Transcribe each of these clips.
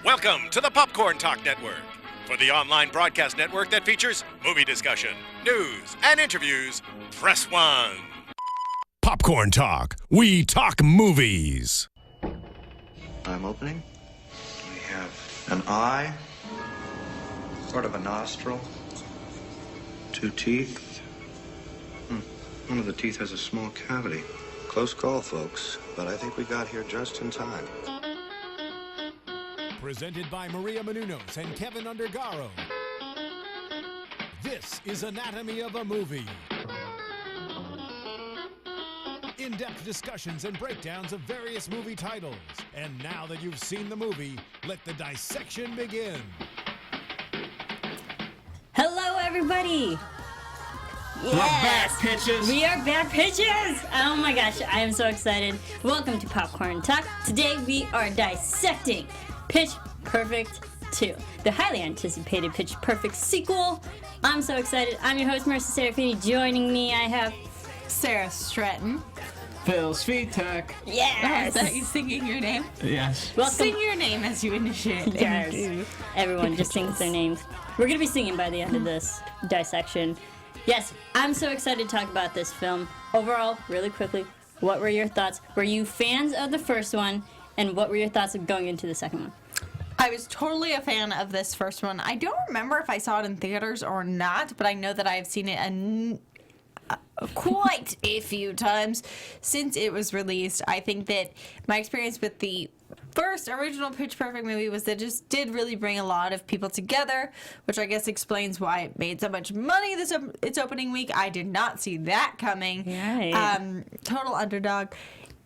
Welcome to the Popcorn Talk Network, for the online broadcast network that features movie discussion, news, and interviews. Press 1. Popcorn Talk. We talk movies. I'm opening. We have an eye, sort of a nostril, 2 teeth. One of the teeth has a small cavity. Close call, folks, but I think we got here just in time. Presented by Maria Menounos and Kevin Undergaro. This is Anatomy of a Movie. In-depth discussions and breakdowns of various movie titles. And now that you've seen the movie, let the dissection begin. Hello, everybody. Yes. We're back, pitches. We are back, pitches. Oh my gosh, I am so excited. Welcome to Popcorn Talk. Today we are dissecting Pitch Perfect 2, the highly anticipated Pitch Perfect sequel. I'm so excited. I'm your host, Marisa Serafini. Joining me, I have Sara Stretton. Phil Svitek. Yes. Is that you singing your name? Yes. Welcome. Sing your name as you initiate. Yes. Everyone just sings their names. We're going to be singing by the end of this dissection. Yes, I'm so excited to talk about this film. Overall, really quickly, what were your thoughts? Were you fans of the first one? And what were your thoughts of going into the second one? I was totally a fan of this first one. I don't remember if I saw it in theaters or not, but I know that I have seen it quite a few times since it was released. I think that my experience with the first original Pitch Perfect movie was that it just did really bring a lot of people together, which I guess explains why it made so much money its opening week. I did not see that coming. Right. Total underdog.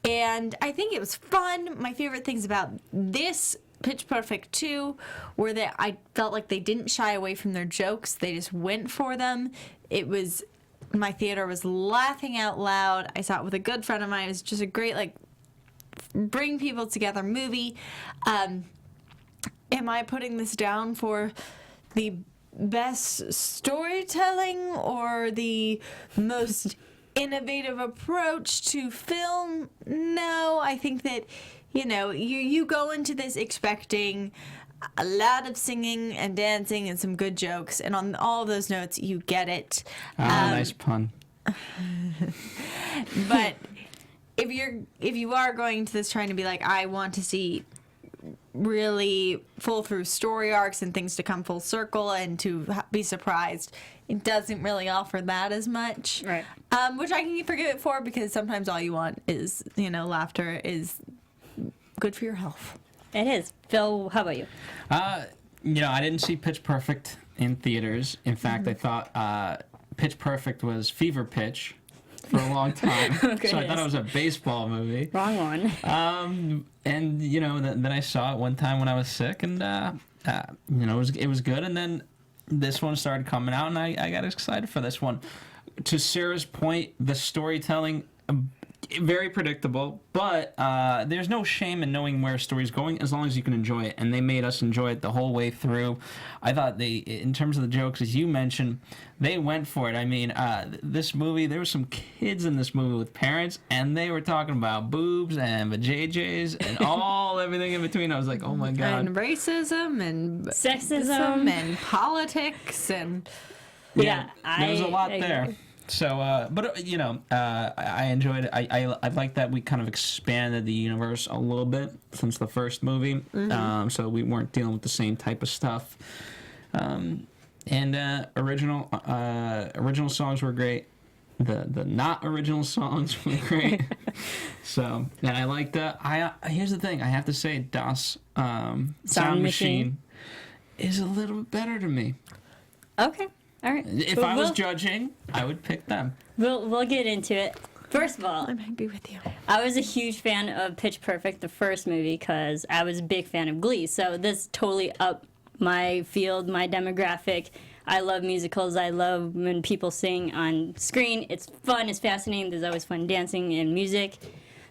And I think it was fun. My favorite things about this Pitch Perfect 2 were that I felt like they didn't shy away from their jokes. They just went for them. My theater was laughing out loud. I saw it with a good friend of mine. It was just a great, bring people together movie. Am I putting this down for the best storytelling or the most innovative approach to film? No, I think that, you go into this expecting a lot of singing and dancing and some good jokes, and on all of those notes, you get it. Nice pun. But if you are going into this trying to be like, I want to see really full through story arcs and things to come full circle and to be surprised, it doesn't really offer that as much. Right. Which I can forgive it for, because sometimes all you want is, laughter is good for your health. It is. Phil, how about you? I didn't see Pitch Perfect in theaters. In fact, I thought Pitch Perfect was Fever Pitch for a long time. So I thought it was a baseball movie. Wrong one. And then I saw it one time when I was sick, and it was good. And then this one started coming out, and I got excited for this one. To Sarah's point, the storytelling, very predictable, but there's no shame in knowing where a story's going as long as you can enjoy it, and they made us enjoy it the whole way through. I thought in terms of the jokes, as you mentioned, they went for it. I mean, this movie, there were some kids in this movie with parents, and they were talking about boobs and vajayjays and everything in between. I was like, oh my god. And racism and Sexism and politics and Yeah, there was a lot I there. agree. So, I enjoyed it. I like that we kind of expanded the universe a little bit since the first movie. Mm-hmm. So we weren't dealing with the same type of stuff. Original songs were great. The not original songs were great. So, and I like that. Here's the thing. I have to say, Das Sound Machine is a little bit better to me. Okay. All right. If I was judging, I would pick them. We'll get into it. First of all, I might be with you. I was a huge fan of Pitch Perfect, the first movie, because I was a big fan of Glee. So this totally up my field, my demographic. I love musicals. I love when people sing on screen. It's fun. It's fascinating. There's always fun dancing and music.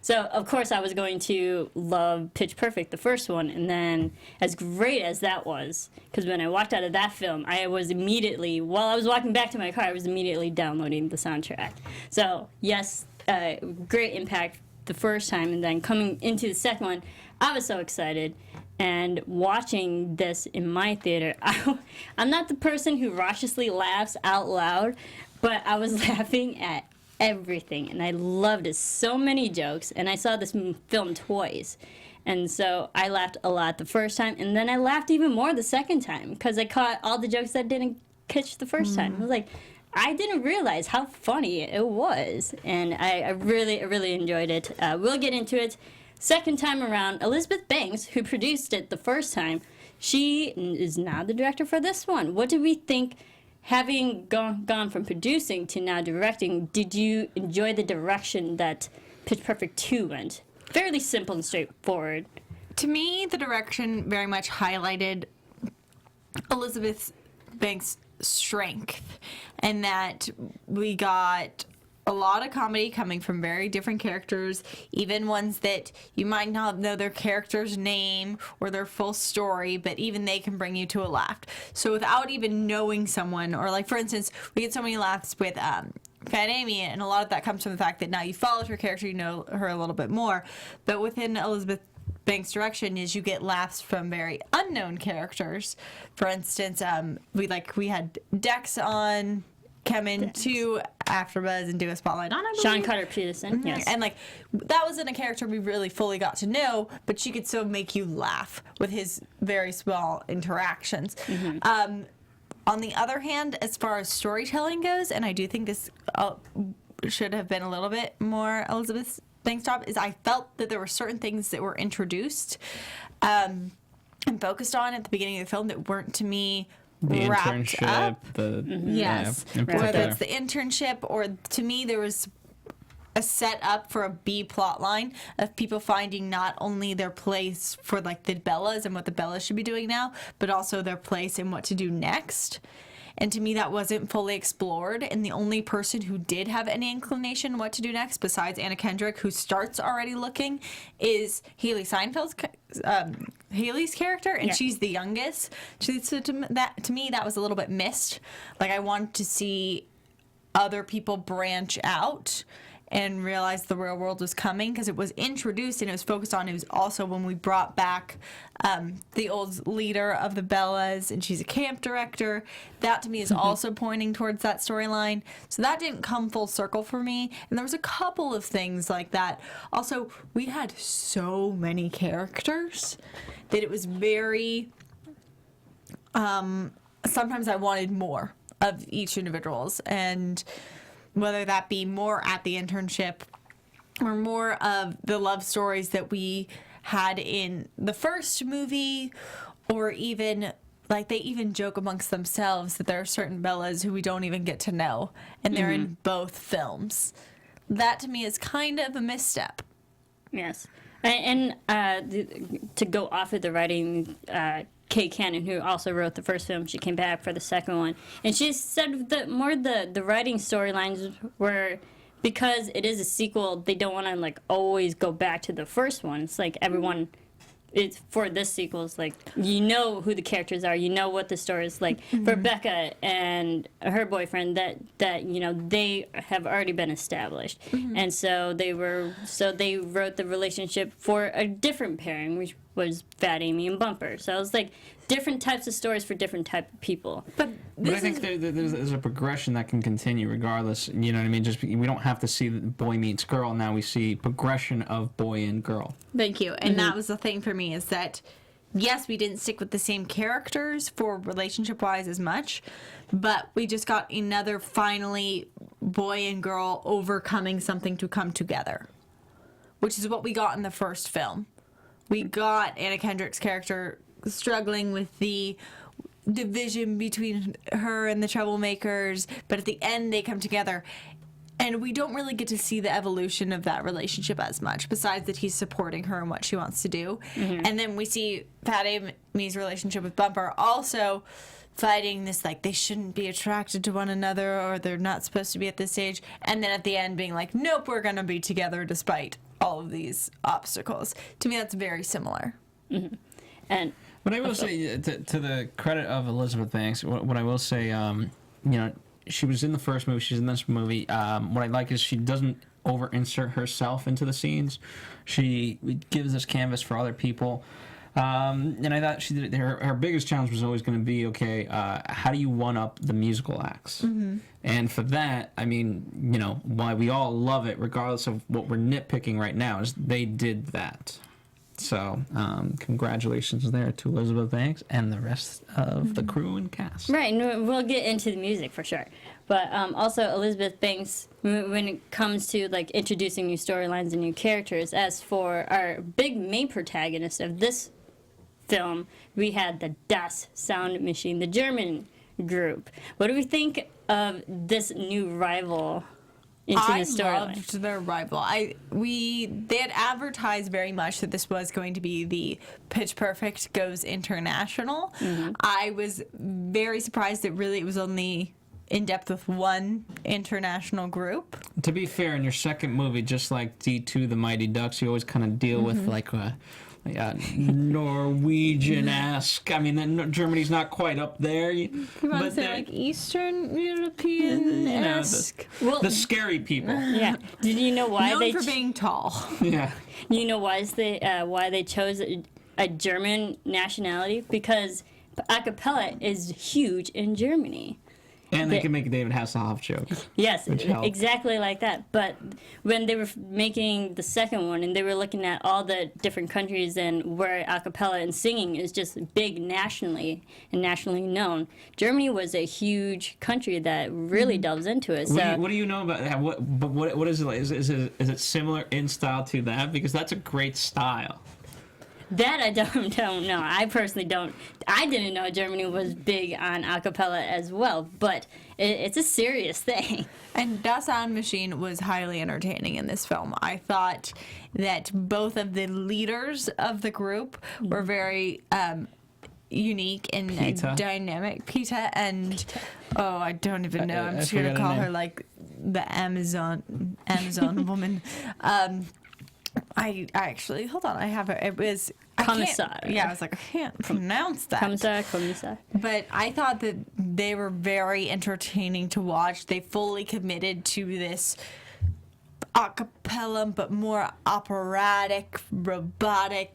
So, of course, I was going to love Pitch Perfect, the first one, and then as great as that was, because when I walked out of that film, I was immediately, while I was walking back to my car, I was immediately downloading the soundtrack. So, yes, great impact the first time, and then coming into the second one, I was so excited. And watching this in my theater, I'm not the person who raucously laughs out loud, but I was laughing at everything, and I loved it. So many jokes, and I saw this film twice. And so I laughed a lot the first time, and then I laughed even more the second time, because I caught all the jokes that didn't catch the first time. I was like, I didn't realize how funny it was, and I really enjoyed it. We'll get into it. Second time around, Elizabeth Banks, who produced it the first time, she is now the director for this one. What did we think, having gone from producing to now directing? Did you enjoy the direction that Pitch Perfect 2 went? Fairly simple and straightforward. To me, the direction very much highlighted Elizabeth Banks' strength, and that we got a lot of comedy coming from very different characters, even ones that you might not know their character's name or their full story, but even they can bring you to a laugh. So without even knowing someone, or like for instance, we get so many laughs with Fat Amy, and a lot of that comes from the fact that now you followed her character, you know her a little bit more. But within Elizabeth Banks' direction is you get laughs from very unknown characters. For instance, we had Dex on come into AfterBuzz and do a spotlight on, I believe. Sean Carter Peterson, yes. And like that wasn't a character we really fully got to know, but she could still make you laugh with his very small interactions. On the other hand, as far as storytelling goes, and I do think this should have been a little bit more Elizabeth Banks' job, is I felt that there were certain things that were introduced and focused on at the beginning of the film that weren't, to me, the wrapped internship, up. Yes. Whether it's the internship, or to me there was a setup for a B plot line of people finding not only their place for like the Bellas and what the Bellas should be doing now, but also their place and what to do next. And to me, that wasn't fully explored. And the only person who did have any inclination what to do next, besides Anna Kendrick, who starts already looking, is Haley Steinfeld's Haley's character, and she's the youngest. So to me, that was a little bit missed. Like, I wanted to see other people branch out and realize the real world was coming, because it was introduced and it was focused on. It was also when we brought back the old leader of the Bellas, and she's a camp director. That to me is also pointing towards that storyline. So that didn't come full circle for me. And there was a couple of things like that. Also, we had so many characters that it was very. Sometimes I wanted more of each individual's, and whether that be more at the internship or more of the love stories that we had in the first movie, or even like they even joke amongst themselves that there are certain Bellas who we don't even get to know, and they're in both films. That to me is kind of a misstep. Yes. And to go off of the writing, Kay Cannon, who also wrote the first film, she came back for the second one, and she said that more the writing storylines were, because it is a sequel, they don't want to like always go back to the first one. It's like everyone, it's for this sequel, it's like you know who the characters are, you know what the story is like. For Becca and her boyfriend, that you know they have already been established, and so they wrote the relationship for a different pairing, which was Fat Amy and Bumper. So it was like different types of stories for different type of people. But I think there's a progression that can continue regardless. You know what I mean? Just we don't have to see boy meets girl. Now we see progression of boy and girl. Thank you. And that was the thing for me, is that yes, we didn't stick with the same characters for relationship-wise as much, but we just got another finally boy and girl overcoming something to come together, which is what we got in the first film. We got Anna Kendrick's character struggling with the division between her and the troublemakers, but at the end they come together. And we don't really get to see the evolution of that relationship as much, besides that he's supporting her in what she wants to do. And then we see Fat Amy's relationship with Bumper also fighting this, like, they shouldn't be attracted to one another, or they're not supposed to be at this age. And then at the end being like, nope, we're going to be together despite all of these obstacles. To me, that's very similar. And But I will say, to the credit of Elizabeth Banks, what I will say, you know, she was in the first movie, she's in this movie. What I like is she doesn't over-insert herself into the scenes. She gives this canvas for other people. And I thought she did her biggest challenge was always going to be, okay, how do you one up the musical acts? Mm-hmm. And for that, I mean, you know, why we all love it, regardless of what we're nitpicking right now, is they did that. So, congratulations there to Elizabeth Banks and the rest of the crew and cast. Right, and we'll get into the music for sure. But also, Elizabeth Banks, when it comes to like introducing new storylines and new characters, as for our big main protagonist of this film, we had the Das Sound Machine, the German group. What do we think of this new rival into the storyline? I loved their rival. They had advertised very much that this was going to be the Pitch Perfect goes international. Mm-hmm. I was very surprised that really it was only in depth with one international group. To be fair, in your second movie, just like D2, The Mighty Ducks, you always kind of deal with like Norwegian-esque. I mean, Germany's not quite up there. You want to say like Eastern European-esque? The scary people. Yeah. Did you know why known for being tall? Yeah. You know why they chose a German nationality? Because a cappella is huge in Germany. And they can make a David Hasselhoff joke. Yes, exactly like that. But when they were making the second one and they were looking at all the different countries and where a cappella and singing is just big nationally and nationally known, Germany was a huge country that really delves into it. So what do you know about that? What is it like? Is it similar in style to that? Because that's a great style. That I don't know. I personally don't. I didn't know Germany was big on a cappella as well, but it's a serious thing. And Das Sound Machine was highly entertaining in this film. I thought that both of the leaders of the group were very unique and dynamic. Pita and I don't even know. I'm just gonna call her like the Amazon woman. I actually, hold on, I have it. It was Commissar. Yeah, I was like, I can't pronounce that. Commissar. But I thought that they were very entertaining to watch. They fully committed to this a cappella, but more operatic, robotic.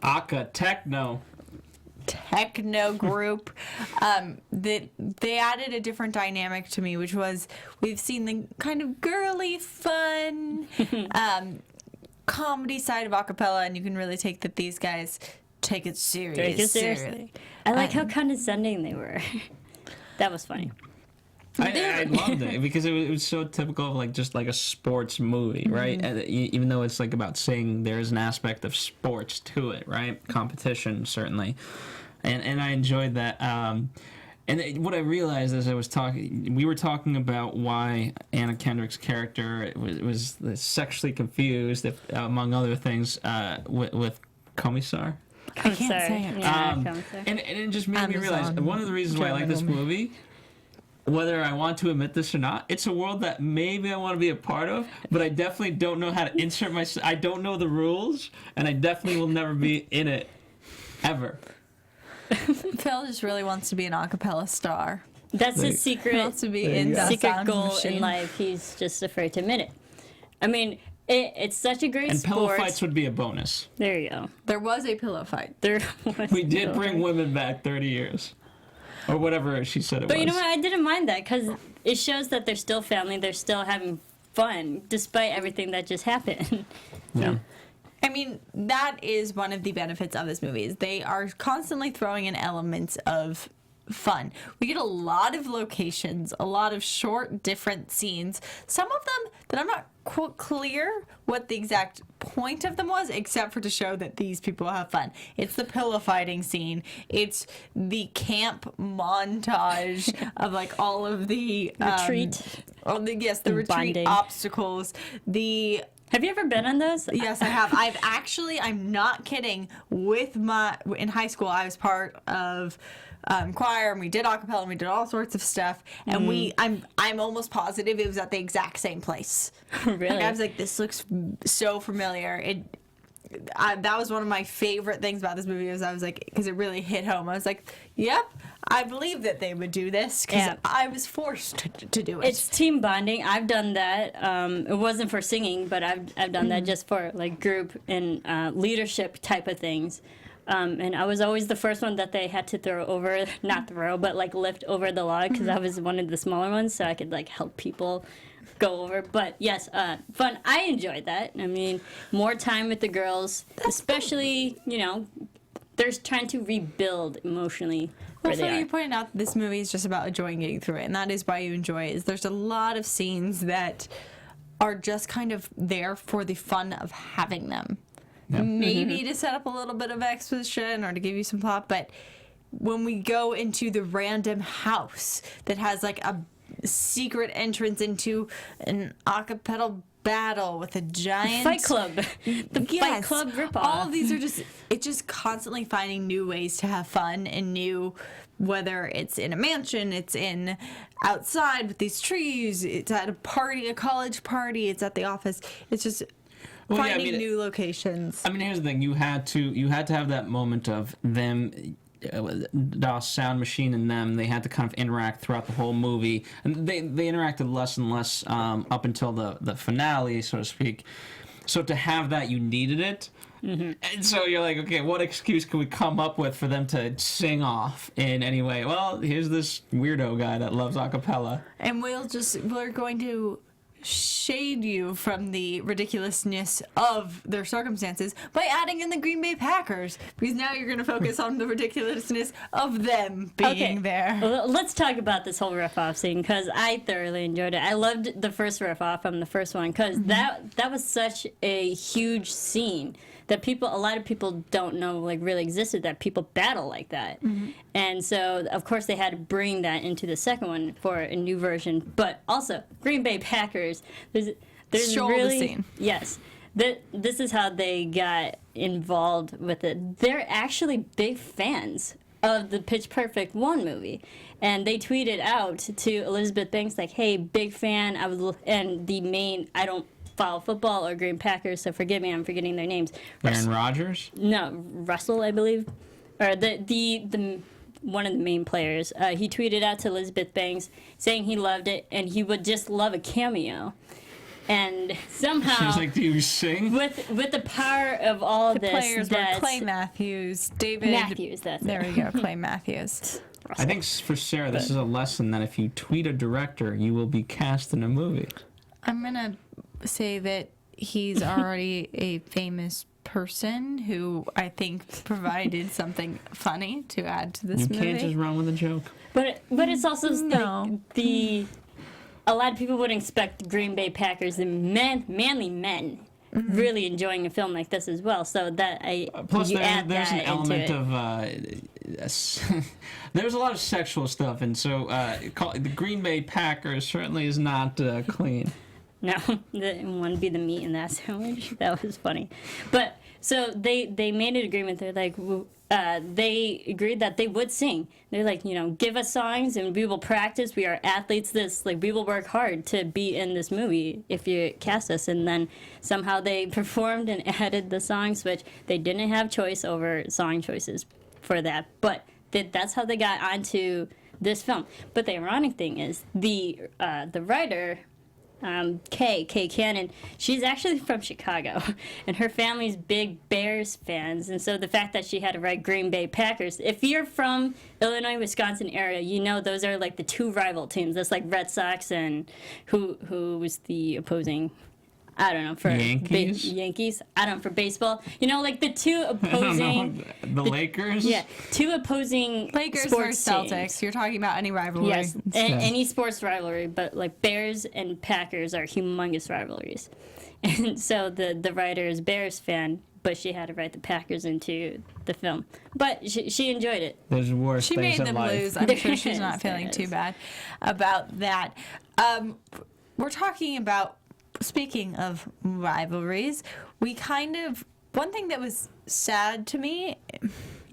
Techno group. That they added a different dynamic to me, which was we've seen the kind of girly, fun, comedy side of a cappella, and you can really take that these guys take it seriously. I like how condescending they were. That was funny. I loved it because it was so typical of like just like a sports movie, right? And even though it's like about singing, there's an aspect of sports to it, right? Competition, certainly. And I enjoyed that. And what I realized as I was talking, we were talking about why Anna Kendrick's character was sexually confused, among other things, with Commissar. I can't say it. Yeah, and it just made me realize one of the reasons why I like this movie, whether I want to admit this or not, it's a world that maybe I want to be a part of, but I definitely don't know how to insert myself. I don't know the rules, and I definitely will never be in it, ever. Phil just really wants to be an a cappella star. That's his secret. He wants to be in the secret sound goal machine. in life. He's just afraid to admit it. I mean, it's such a great and sport. pillow fights would be a bonus. There you go. There was a pillow fight. We did bring women back 30 years. Or whatever she said it was. But you know what? I didn't mind that because it shows that they're still family. They're still having fun despite everything that just happened. Yeah. I mean, that is one of the benefits of this movie. Is they are constantly throwing in elements of fun. We get a lot of locations, a lot of short, different scenes. Some of them that I'm not quite clear what the exact point of them was, except for to show that these people have fun. It's the pillow fighting scene. It's the camp montage of like all of the retreat. The retreat Bonding. obstacles. Have you ever been on those? Yes, I have. I'm not kidding. In high school, I was part of choir, and we did a cappella, and we did all sorts of stuff. And I'm almost positive it was at the exact same place. Really? Like, I was like, this looks so familiar. That was one of my favorite things about this movie. I was like, because it really hit home. I was like, yep, I believe that they would do this because I was forced to do it. It's team bonding. I've done that. It wasn't for singing, but I've done that just for like group and leadership type of things. And I was always the first one that they had to throw over, not throw, but like lift over the log because I was one of the smaller ones, so I could like help people go over. But yes, fun. I enjoyed that. I mean, more time with the girls, especially, you know, they're trying to rebuild emotionally. Well, so you pointed out this movie is just about enjoying getting through it, and that is why you enjoy it. Is there's a lot of scenes that are just kind of there for the fun of having them. Yeah. Maybe to set up a little bit of exposition or to give you some plot, but when we go into the random house that has like a secret entrance into an a cappella battle with a giant Fight Club, Fight Club ripoff. All of these are it's just constantly finding new ways to have fun and new, whether it's in a mansion, it's in outside with these trees, it's at a party, a college party, it's at the office. It's just finding new locations. I mean, here's the thing: you had to have that moment of them. The sound machine and them, they had to kind of interact throughout the whole movie, and they interacted less and less up until the finale, so to speak. So to have that, you needed it. Mm-hmm. And so you're like, okay, what excuse can we come up with for them to sing off in any way? Well, here's this weirdo guy that loves a cappella, and we're going to shade you from the ridiculousness of their circumstances by adding in the Green Bay Packers, because now you're going to focus on the ridiculousness of them being there. Well, let's talk about this whole riff-off scene, because I thoroughly enjoyed it. I loved the first riff-off from the first one, because that was such a huge scene that a lot of people don't know like really existed, that people battle like that. Mm-hmm. And so, of course, they had to bring that into the second one for a new version. But also, Green Bay Packers, there's really... the scene. Yes. This is how they got involved with it. They're actually big fans of the Pitch Perfect 1 movie. And they tweeted out to Elizabeth Banks, like, hey, big fan. I don't follow football or Green Packers, so forgive me, I'm forgetting their names. Aaron Rodgers? No, Russell, I believe, or the one of the main players. He tweeted out to Elizabeth Banks saying he loved it and he would just love a cameo. And somehow, she's like, "Do you sing?" With the power of all the this, players were Clay Matthews, David Matthews. There we go, Clay Matthews. I think for Sarah, this is a lesson that if you tweet a director, you will be cast in a movie. I'm gonna say that he's already a famous person who I think provided something funny to add to this movie. You can't just run with a joke. But it's also a lot of people would expect Green Bay Packers, the manly men, really enjoying a film like this as well. So that plus there's an element of there's a lot of sexual stuff, and so the Green Bay Packers certainly is not clean. No, want to be the meat in that sandwich. That was funny. But so they made an agreement. They're like, they agreed that they would sing. They're like, give us songs and we will practice. We are athletes. We will work hard to be in this movie if you cast us. And then somehow they performed and added the songs, which they didn't have choice over song choices for that. But that's how they got onto this film. But the ironic thing is the writer. Kay Cannon, she's actually from Chicago, and her family's big Bears fans, and so the fact that she had to write Green Bay Packers, if you're from Illinois, Wisconsin area, those are like the two rival teams. That's like Red Sox and who was the opposing, I don't know, for Yankees. Yankees. I don't know, for baseball. Like the two opposing. The Lakers. Yeah, two opposing Lakers sports versus Celtics. teams. You're talking about any rivalry. Yes, any sports rivalry, but like Bears and Packers are humongous rivalries, and so the writer is Bears fan, but she had to write the Packers into the film. But she enjoyed it. There's worse she things made in them life. lose. I'm sure she's not feeling too bad about that. We're talking about. Speaking of rivalries, one thing that was sad to me,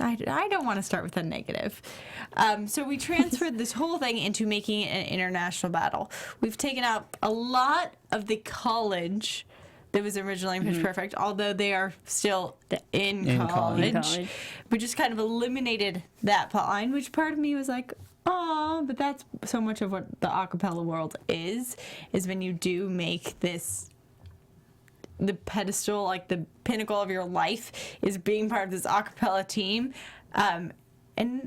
I don't want to start with a negative. So we transferred this whole thing into making it an international battle. We've taken out a lot of the college that was originally Pitch Perfect, although they are still in college. We just kind of eliminated that plot line, which part of me was like, oh, but that's so much of what the a cappella world is when you do make this the pedestal, like the pinnacle of your life is being part of this a cappella team. And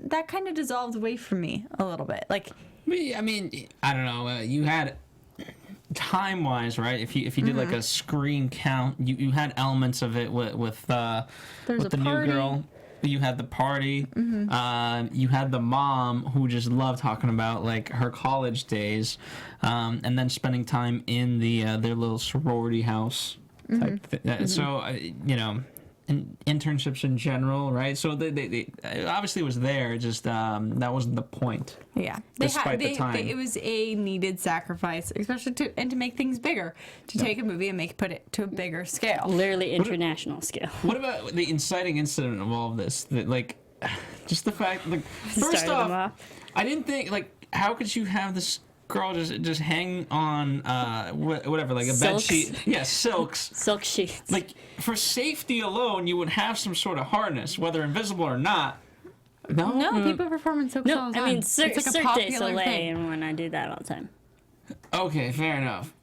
that kind of dissolved away from me a little bit. Like, I mean, I don't know. You had time-wise, right? If you did like a screen count, you had elements of it with the new girl. You had the party. You had the mom who just loved talking about like her college days, and then spending time in their little sorority house type So you know, and internships in general, right? So they obviously was there. Just that wasn't the point. Yeah, despite the time, it was a needed sacrifice, especially to make things bigger, to take a movie and put it to a bigger scale. Literally international scale. What about the inciting incident of all of this? That, like, just the fact, like, first off, I didn't think, like, how could you have this girl just hang on whatever, like a bed sheet? Yeah, silks. Silk sheets. Like, for safety alone, you would have some sort of harness, whether invisible or not. No, people perform in silks all the time. I mean, it's like a Cirque du popular Soleil thing. and when I do that all the time. Okay, fair enough.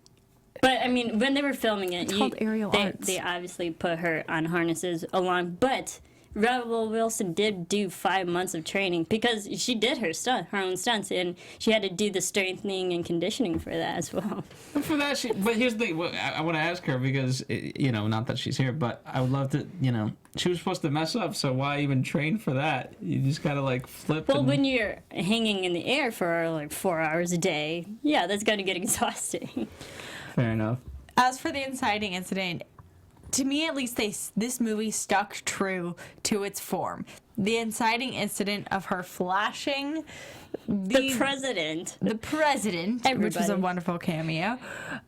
But I mean, when they were filming it, It's called aerial arts. they obviously put her on harnesses along, but Rebel Wilson did do 5 months of training because she did her own stunts, and she had to do the strengthening and conditioning for that as well. But for that, but here's the thing. I want to ask her because, you know, not that she's here, but I would love to, you know, she was supposed to mess up, so why even train for that? You just gotta, like, flip. Well, when you're hanging in the air for, like, 4 hours a day, yeah, that's gonna get exhausting. Fair enough. As for the inciting incident, to me at least, this movie stuck true to its form. The inciting incident of her flashing The president, which was a wonderful cameo,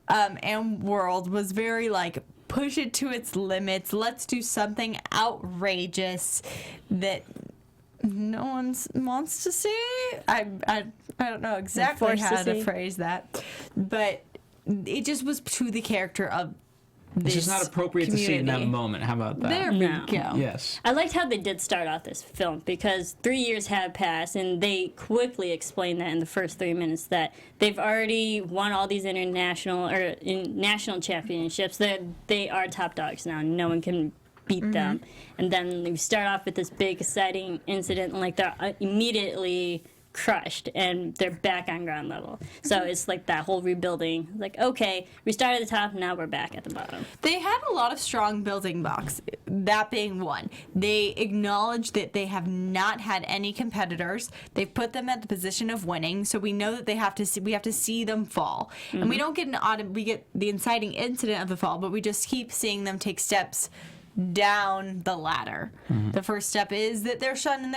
and World was very like, push it to its limits. Let's do something outrageous that no one wants to see. I don't know exactly how to phrase that, but it just was to the character of this. It's just not appropriate community. to see in that moment. How about that? There we go. Yes. I liked how they did start off this film because 3 years have passed, and they quickly explained that in the first 3 minutes that they've already won all these national championships. That they are top dogs now. No one can beat them. And then we start off with this big exciting incident, and like they're immediately crushed and they're back on ground level. So it's like that whole rebuilding. Like, okay, we started at the top, now we're back at the bottom. They had a lot of strong building blocks, that being one. They acknowledge that they have not had any competitors. They've put them at the position of winning, so we know that we have to see them fall. And we don't get we get the inciting incident of the fall, but we just keep seeing them take steps down the ladder. The first step is that they're shunned and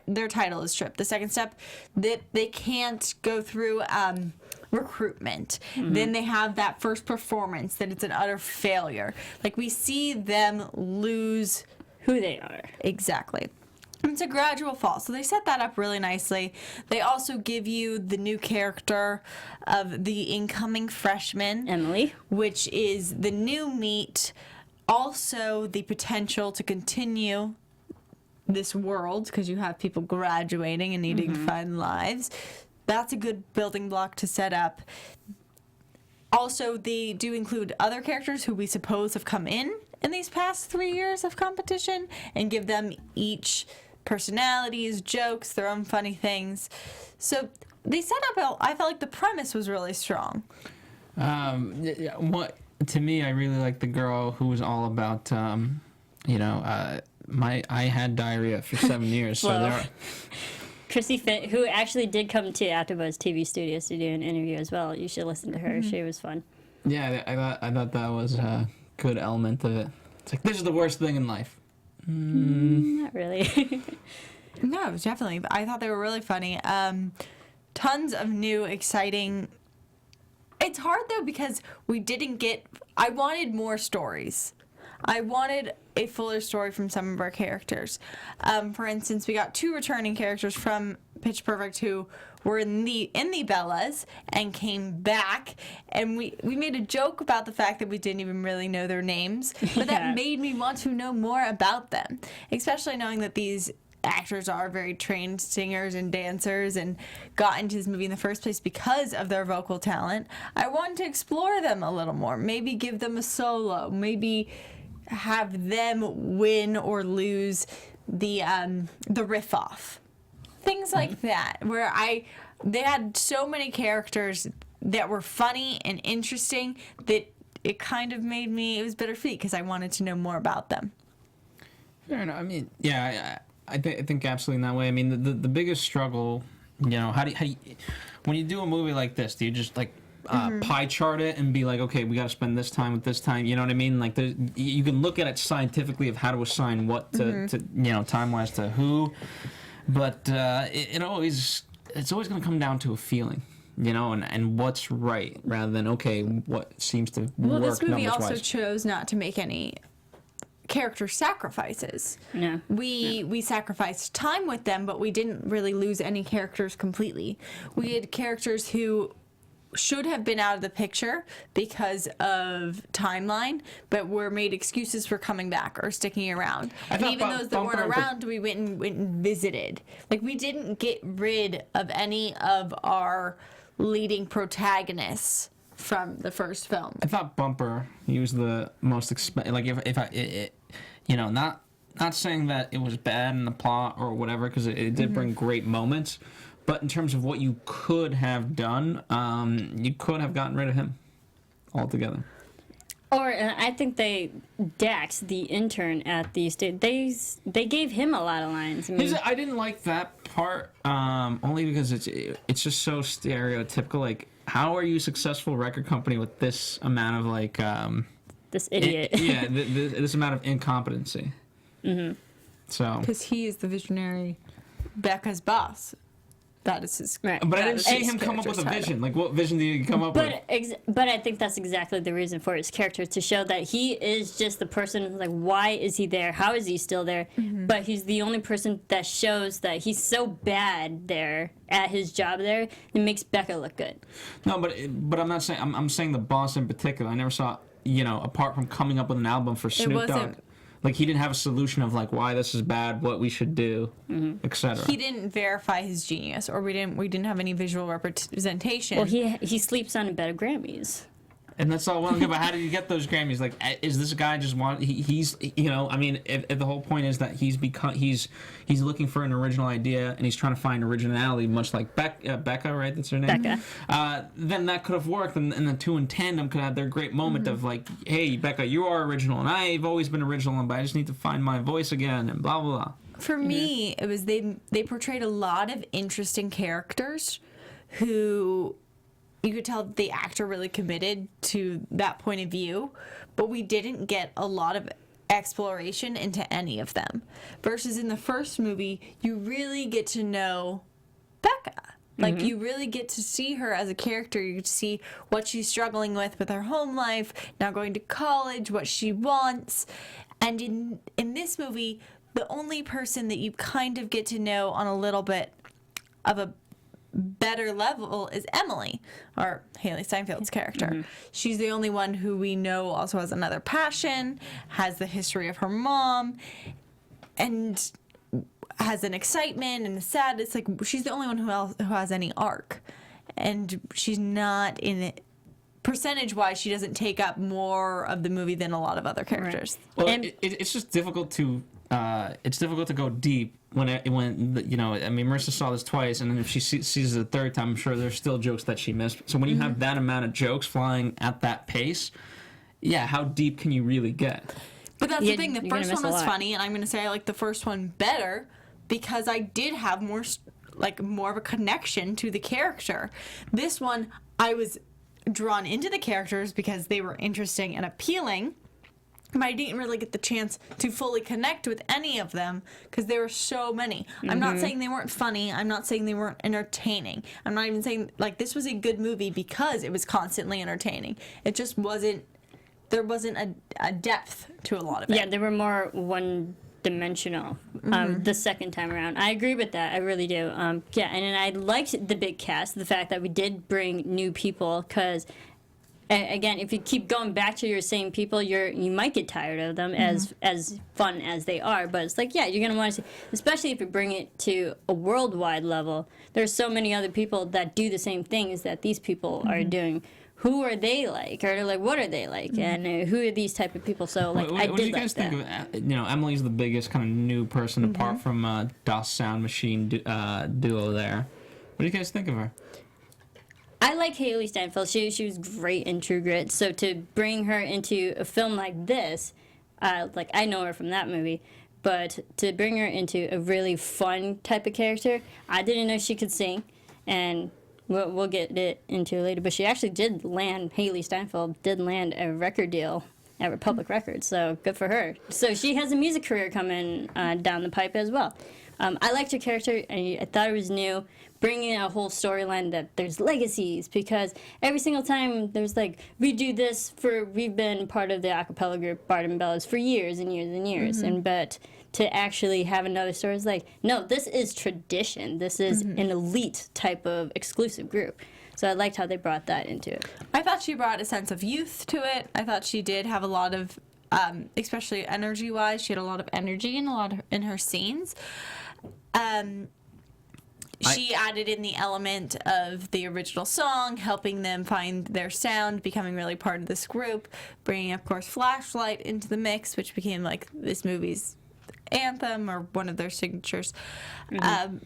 their title is stripped. The second step, that they can't go through recruitment. Then they have that first performance, that it's an utter failure. Like, we see them lose who they are. Exactly. It's a gradual fall. So they set that up really nicely. They also give you the new character of the incoming freshman, Emily, which is the new meat. Also, the potential to continue this world, because you have people graduating and needing to find lives. That's a good building block to set up. Also, they do include other characters who we suppose have come in these past 3 years of competition and give them each personalities, jokes, their own funny things. So they set up, I felt like the premise was really strong. To me, I really like the girl who was all about, I had diarrhea for 7 years. So there. Chrissy Finn, who actually did come to AfterBuzz TV Studios to do an interview as well. You should listen to her. She was fun. Yeah, I thought that was a good element of it. It's like, this is the worst thing in life. Not really. No, definitely. I thought they were really funny. Tons of new, exciting. It's hard, though, because we didn't get... I wanted more stories. I wanted a fuller story from some of our characters. For instance, we got 2 returning characters from Pitch Perfect who were in the Bellas and came back. And we made a joke about the fact that we didn't even really know their names. But that made me want to know more about them. Especially knowing that these actors are very trained singers and dancers and got into this movie in the first place because of their vocal talent. I want to explore them a little more. Maybe give them a solo. Maybe have them win or lose the riff off. Things like that, where they had so many characters that were funny and interesting that it kind of made me, it was bittersweet because I wanted to know more about them. Fair enough. I mean, yeah, I think absolutely in that way. I mean, the biggest struggle, you know, how do you, when you do a movie like this, do you just like pie chart it and be like, okay, we got to spend this time with this time, you know what I mean? Like, you can look at it scientifically of how to assign what to you know, time-wise to who, but it's always going to come down to a feeling. You know, and what's right rather than, okay, what seems to well, work. Well, this movie also numbers-wise. chose not to make any character sacrifices. No. We sacrificed time with them, but we didn't really lose any characters completely. We had characters who should have been out of the picture because of timeline, but were made excuses for coming back or sticking around. And even those that weren't around, we went and visited. Like, we didn't get rid of any of our leading protagonists from the first film. I thought Bumper, he was the most expensive. Like, you know, not saying that it was bad in the plot or whatever, because it did bring great moments, but in terms of what you could have done, you could have gotten rid of him altogether. Or I think Dax, the intern at the state, they gave him a lot of lines. I mean, I didn't like that part, only because it's just so stereotypical. Like, how are you a successful record company with this amount of like this idiot? This amount of incompetency. Mm-hmm. So because he is the visionary, Becca's boss. That is his. Right. But I didn't see him come up with a vision. Like, what vision did he come up with? But I think that's exactly the reason for his character, to show that he is just the person, like, why is he there? How is he still there? Mm-hmm. But he's the only person that shows that he's so bad there at his job there, it makes Becca look good. No, but I'm not saying, I'm saying the boss in particular. I never saw, you know, apart from coming up with an album for Snoop Dogg. Like, he didn't have a solution of, like, why this is bad, what we should do, etc. He didn't verify his genius, or we didn't have any visual representation. Well, he sleeps on a bed of Grammys. And that's all well and good, but how did you get those Grammys? Like, is this guy just he's, you know, I mean, if the whole point is that he's looking for an original idea, and he's trying to find originality, much like Becca, right? That's her name? Becca. Then that could have worked, and the two in tandem could have their great moment of, like, hey, Becca, you are original, and I've always been original, but I just need to find my voice again, and blah, blah, blah. For me, it was they portrayed a lot of interesting characters who you could tell the actor really committed to that point of view, but we didn't get a lot of exploration into any of them. Versus in the first movie, you really get to know Becca. Like, you really get to see her as a character. You get to see what she's struggling with her home life, now going to college, what she wants. And in this movie, the only person that you kind of get to know on a little bit of a better level is Emily, or Haley Steinfeld's character. She's the only one who we know also has another passion, has the history of her mom, and has an excitement and a sadness. Like, she's the only one who has any arc, and she's not in it. Percentage-wise, she doesn't take up more of the movie than a lot of other characters. Right. Well, it's just difficult to go deep when you know. I mean, Marisa saw this twice, and then if she sees it a third time, I'm sure there's still jokes that she missed. So when you have that amount of jokes flying at that pace, yeah, how deep can you really get? But that's the thing. The first one was funny, and I'm going to say I like the first one better because I did have more of a connection to the character. This one, I was drawn into the characters because they were interesting and appealing, but I didn't really get the chance to fully connect with any of them because there were so many. I'm not saying they weren't funny. I'm not saying they weren't entertaining. I'm not even saying, like, this was a good movie because it was constantly entertaining. It just wasn't, there wasn't a depth to a lot of it. Yeah, they were more one-dimensional the second time around. I agree with that. I really do. Yeah, and I liked the big cast, the fact that we did bring new people, because again, if you keep going back to your same people, you might get tired of them as fun as they are. But it's like, yeah, you're gonna want to see, especially if you bring it to a worldwide level. There's so many other people that do the same things that these people are doing. Who are they like, or like what are they like, and who are these type of people? So like, what do you guys think of? Emily's the biggest kind of new person apart from DOS Sound Machine duo there. What do you guys think of her? I like Haley Steinfeld. She was great in True Grit. So to bring her into a film like this, like I know her from that movie, but to bring her into a really fun type of character, I didn't know she could sing, and we'll get it into it later. But she actually Haley Steinfeld did land a record deal at Republic Records, so good for her. So she has a music career coming down the pipe as well. I liked her character, and I thought it was new, bringing in a whole storyline that there's legacies, because every single time there's like, we've been part of the a cappella group Barden Bellas for years and years and years, but to actually have another story is like, no, this is tradition. This is an elite type of exclusive group. So I liked how they brought that into it. I thought she brought a sense of youth to it. I thought she did have a lot of, especially energy-wise, she had a lot of energy in her scenes. She added in the element of the original song, helping them find their sound, becoming really part of this group, bringing, of course, Flashlight into the mix, which became like this movie's anthem or one of their signatures.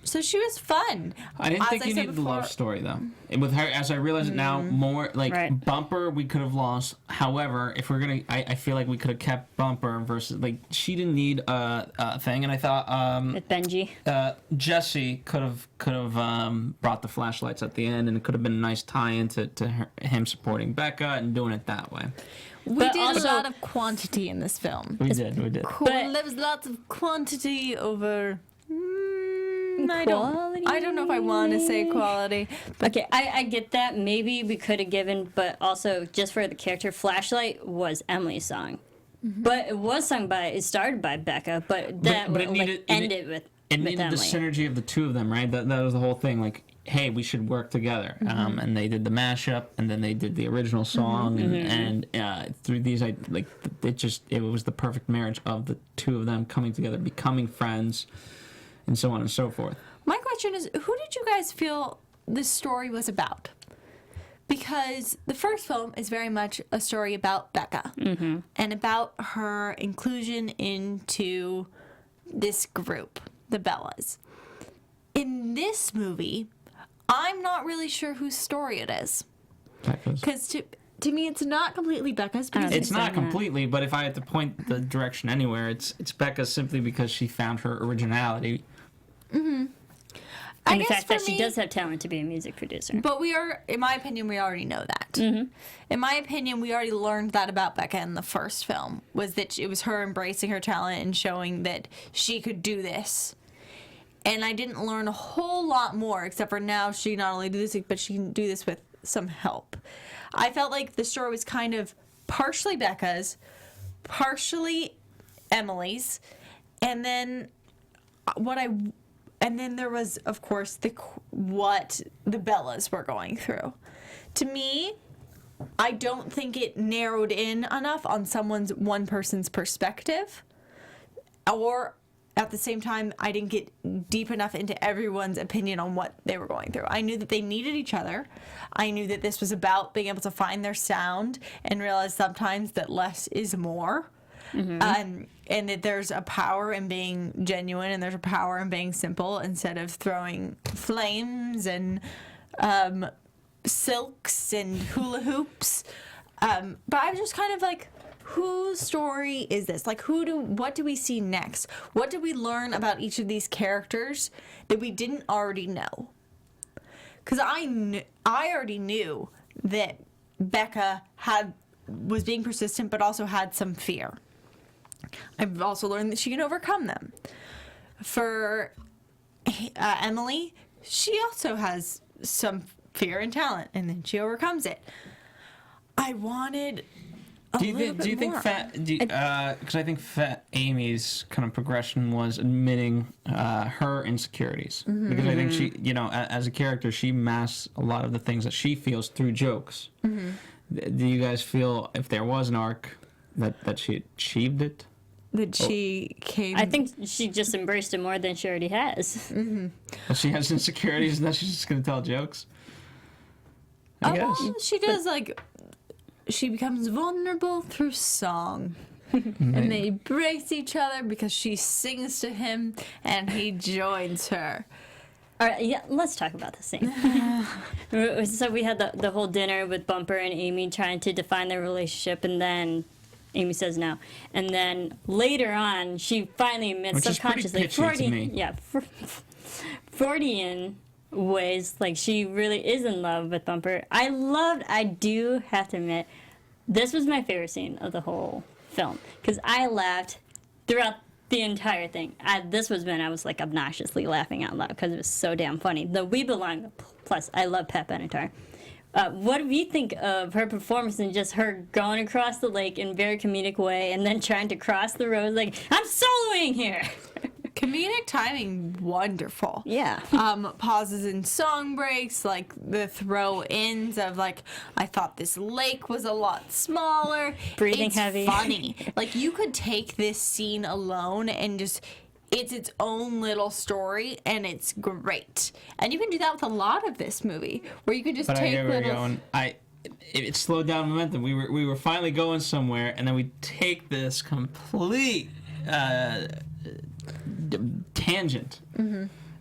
So she was fun. I didn't think you needed the love story though. With her, as I realize it now, more like Bumper we could have lost. However, if we're gonna, I feel like we could have kept Bumper versus like she didn't need a thing. And I thought with Benji, Jesse could have brought the flashlights at the end, and it could have been a nice tie-in to him supporting Becca and doing it that way. We did a lot of quantity in this film. We did. There was lots of quantity over. I don't know if I want to say quality. Okay, I get that. Maybe we could have given, but also just for the character, Flashlight was Emily's song, but it started by Becca, but then ended with. It needed Emily. The synergy of the two of them, right? That was the whole thing. Like, hey, we should work together. And they did the mashup, and then they did the original song, and through these, it was the perfect marriage of the two of them coming together, becoming friends, and so on and so forth. My question is, who did you guys feel this story was about? Because the first film is very much a story about Becca and about her inclusion into this group, the Bellas. In this movie, I'm not really sure whose story it is. Because to me, it's not completely Becca's. It's not completely, but if I had to point the direction anywhere, it's Becca's simply because she found her originality. And the fact that she does have talent to be a music producer. But in my opinion, we already know that. In my opinion, we already learned that about Becca in the first film, was that it was her embracing her talent and showing that she could do this. And I didn't learn a whole lot more, except for now she not only do this, but she can do this with some help. I felt like the story was kind of partially Becca's, partially Emily's, and then there was, of course, what the Bellas were going through. To me, I don't think it narrowed in enough on one person's perspective, or at the same time, I didn't get deep enough into everyone's opinion on what they were going through. I knew that they needed each other. I knew that this was about being able to find their sound and realize sometimes that less is more. And that there's a power in being genuine, and there's a power in being simple instead of throwing flames and silks and hula hoops. But I was just kind of like, whose story is this? Like, what do we see next? What do we learn about each of these characters that we didn't already know? Because I already knew that Becca was being persistent, but also had some fear. I've also learned that she can overcome them. For Emily, she also has some fear and talent, and then she overcomes it. I wanted do you think because I think Fat Amy's kind of progression was admitting her insecurities, because I think she, as a character, she masks a lot of the things that she feels through jokes. Do you guys feel if there was an arc that she achieved it? That she came. I think she just embraced it more than she already has. Well, she has insecurities and that she's just gonna tell jokes. I guess. Well, she does she becomes vulnerable through song. And they embrace each other because she sings to him and he joins her. All right, yeah, let's talk about the scene. So we had the whole dinner with Bumper and Amy trying to define their relationship, and then Amy says no. And then later on, she finally admits Which subconsciously, is pretty pitchy to me. Yeah, Freudian ways, like she really is in love with Bumper. I do have to admit, this was my favorite scene of the whole film, because I laughed throughout the entire thing. This was when I was like obnoxiously laughing out loud because it was so damn funny. The We Belong, plus I love Pat Benatar. What do you think of her performance and just her going across the lake in a very comedic way and then trying to cross the road like, I'm soloing here? Comedic timing, wonderful. Yeah. Pauses in song breaks, like the throw-ins of like, I thought this lake was a lot smaller. Breathing it's heavy. Funny. Like you could take this scene alone and just. It's its own little story, and it's great. And you can do that with a lot of this movie, where you can just But I take get where little. you're going. It slowed down momentum. We were finally going somewhere, and then we take this complete tangent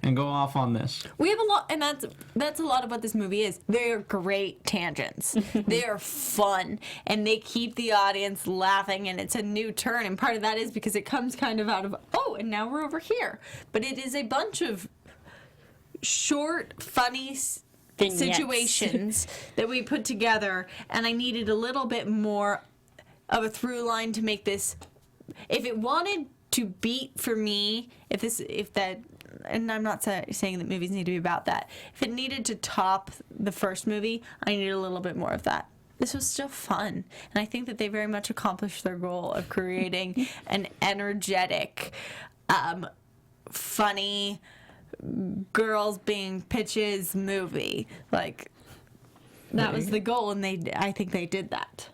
and go off on this. We have a lot, and that's a lot of what this movie is. They're great tangents. They're fun, and they keep the audience laughing, and it's a new turn. And part of that is because it comes kind of out of, and now we're over here. But it is a bunch of short, funny Vignettes. situations that we put together, and I needed a little bit more of a through line to make this. If it wanted to beat for me, and I'm not saying that movies need to be about that. If it needed to top the first movie, I needed a little bit more of that. This was still fun, and I think that they very much accomplished their goal of creating an energetic, funny, girls being pitches movie. Like that was the goal, and I think they did that.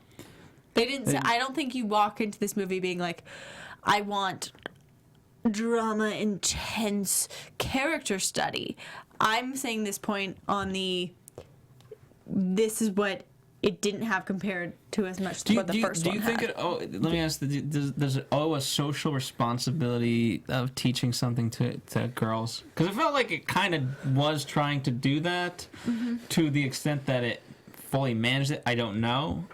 They didn't say, I don't think you walk into this movie being like, I want drama, intense character study. I'm saying this point on this is what it didn't have compared to as much to what the first one had. Do you think let me ask, does it owe a social responsibility of teaching something to girls? Because it felt like it kind of was trying to do that to the extent that it fully managed it. I don't know.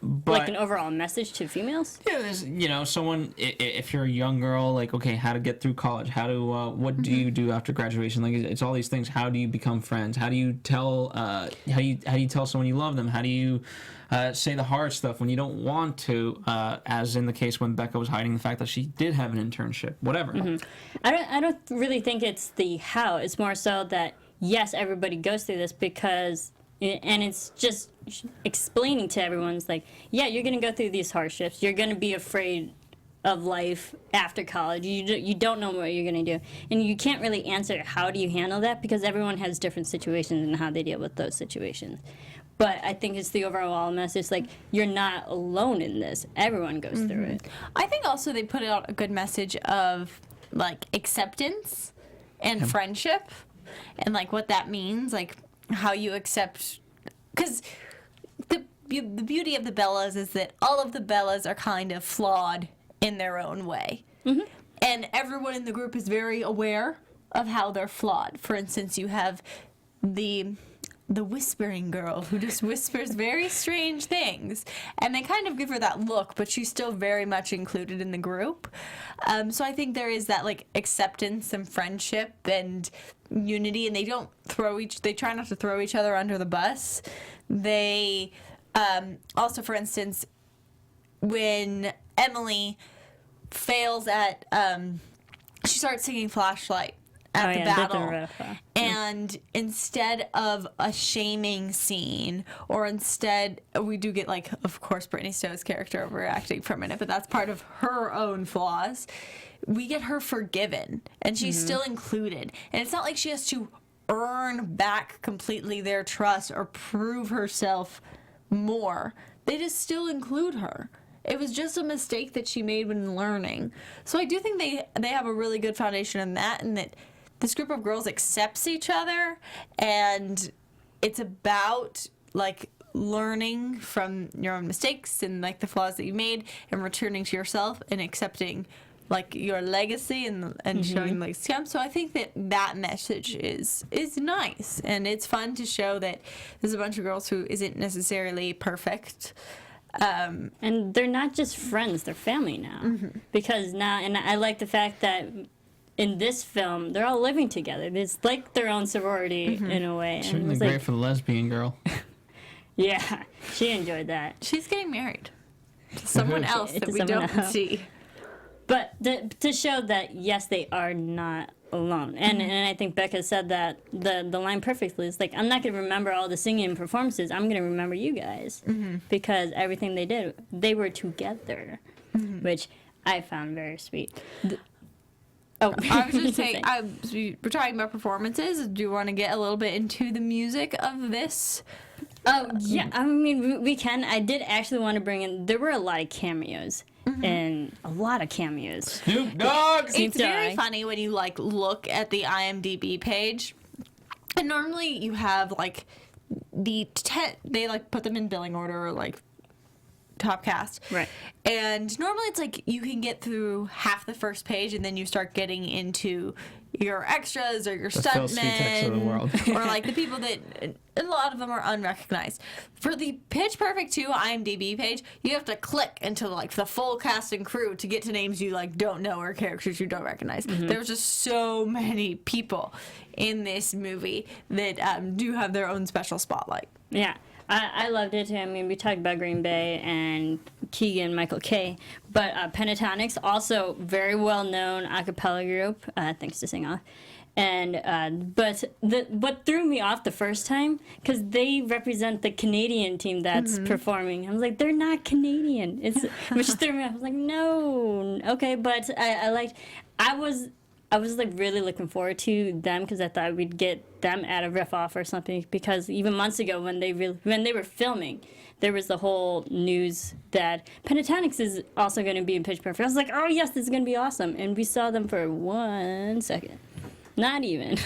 But, like an overall message to females? Yeah, there's, someone, if you're a young girl, like, okay, how to get through college, how to, what do you do after graduation? Like, it's all these things. How do you become friends? How do you tell, how do you tell someone you love them? How do you say the hard stuff when you don't want to, as in the case when Becca was hiding the fact that she did have an internship, whatever. I don't really think it's the how. It's more so that, yes, everybody goes through this because... And it's just explaining to everyone's like, yeah, you're going to go through these hardships. You're going to be afraid of life after college. You don't know what you're going to do. And you can't really answer how do you handle that because everyone has different situations and how they deal with those situations. But I think it's the overall message, like, you're not alone in this. Everyone goes through it. I think also they put out a good message of, like, acceptance and friendship and, like, what that means, like, how you accept, because the beauty of the Bellas is that all of the Bellas are kind of flawed in their own way, and everyone in the group is very aware of how they're flawed. For instance, you have the whispering girl who just whispers very strange things, and they kind of give her that look, but she's still very much included in the group. So I think there is that, like, acceptance and friendship and unity, and they try not to throw each other under the bus. They also, for instance, when Emily fails at she starts singing Flashlight at the battle, and instead of a shaming scene, or instead we do get, like, of course, Brittany Snow's character overacting for a minute, but that's part of her own flaws. We get her forgiven, and she's still included, and it's not like she has to earn back completely their trust or prove herself more, they just still include her. It was just a mistake that she made when learning. So I do think they have a really good foundation in that, and that this group of girls accepts each other, and it's about like learning from your own mistakes and like the flaws that you made, and returning to yourself and accepting like your legacy and showing like scam. So I think that message is nice, and it's fun to show that there's a bunch of girls who isn't necessarily perfect. And they're not just friends, they're family now. Because now, and I like the fact that in this film, they're all living together. It's like their own sorority in a way. And Certainly it was great like, for the lesbian girl. yeah, she enjoyed that. She's getting married to someone else that we someone don't else. see. But to show that, yes, they are not alone. And I think Becca said that the line perfectly. It's like, I'm not going to remember all the singing and performances. I'm going to remember you guys. Because everything they did, they were together. Which I found very sweet. I was just saying, we're talking about performances. Do you want to get a little bit into the music of this? Oh, yeah. I mean, we can. I did actually want to bring in, there were a lot of cameos. And a lot of cameos. Snoop Dogg! It's very funny when you like look at the IMDb page, and normally you have like they like put them in billing order or like top cast, Right. And normally it's like you can get through half the first page, and then you start getting into your extras or your Phil Svitek's of the world. stuntmen, or like the people that a lot of them are unrecognized. For the Pitch Perfect 2 IMDb page, you have to click into like the full cast and crew to get to names you like don't know or characters you don't recognize. There's just so many people in this movie that do have their own special spotlight. Yeah. I loved it. I mean, we talked about Green Bay and Keegan Michael Kay, but Pentatonics, also very well known a cappella group. Thanks to Sing Off. And but what threw me off the first time, because they represent the Canadian team that's performing. I was like, they're not Canadian. Which threw me off. I was like, no, okay, but I was like really looking forward to them, because I thought we'd get them at a riff off or something, because even months ago when they were filming, there was the whole news that Pentatonics is also going to be in Pitch Perfect. I was like, oh yes, this is going to be awesome. And we saw them for 1 second. Not even.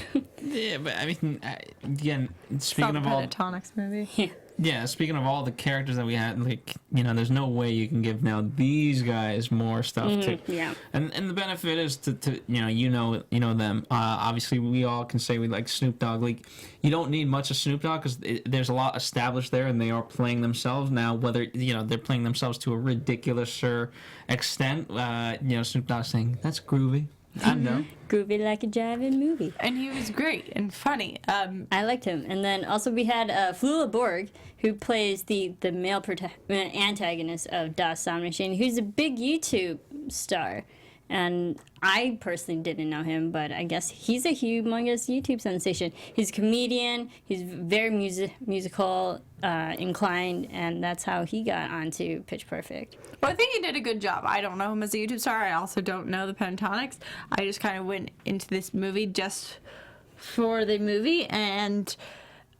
Yeah, but I mean, again, speaking of all... Pentatonics movie. Yeah, speaking of all the characters that we had, like, you know, there's no way you can give now these guys more stuff to. Yeah. And the benefit is to you know them. Obviously, we all can say we like Snoop Dogg. Like, you don't need much of Snoop Dogg, because there's a lot established there, and they are playing themselves now. Whether they're playing themselves to a ridiculous extent. Snoop Dogg saying that's groovy. I know. Groovy like a driving movie. And he was great and funny. I liked him. And then also we had Flula Borg, who plays the male antagonist of Das Sound Machine, who's a big YouTube star. And I personally didn't know him, but I guess he's a humongous YouTube sensation. He's a comedian. He's very musical inclined, and that's how he got onto Pitch Perfect. Well, I think he did a good job. I don't know him as a YouTube star. I also don't know the Pentatonics. I just kind of went into this movie just for the movie, and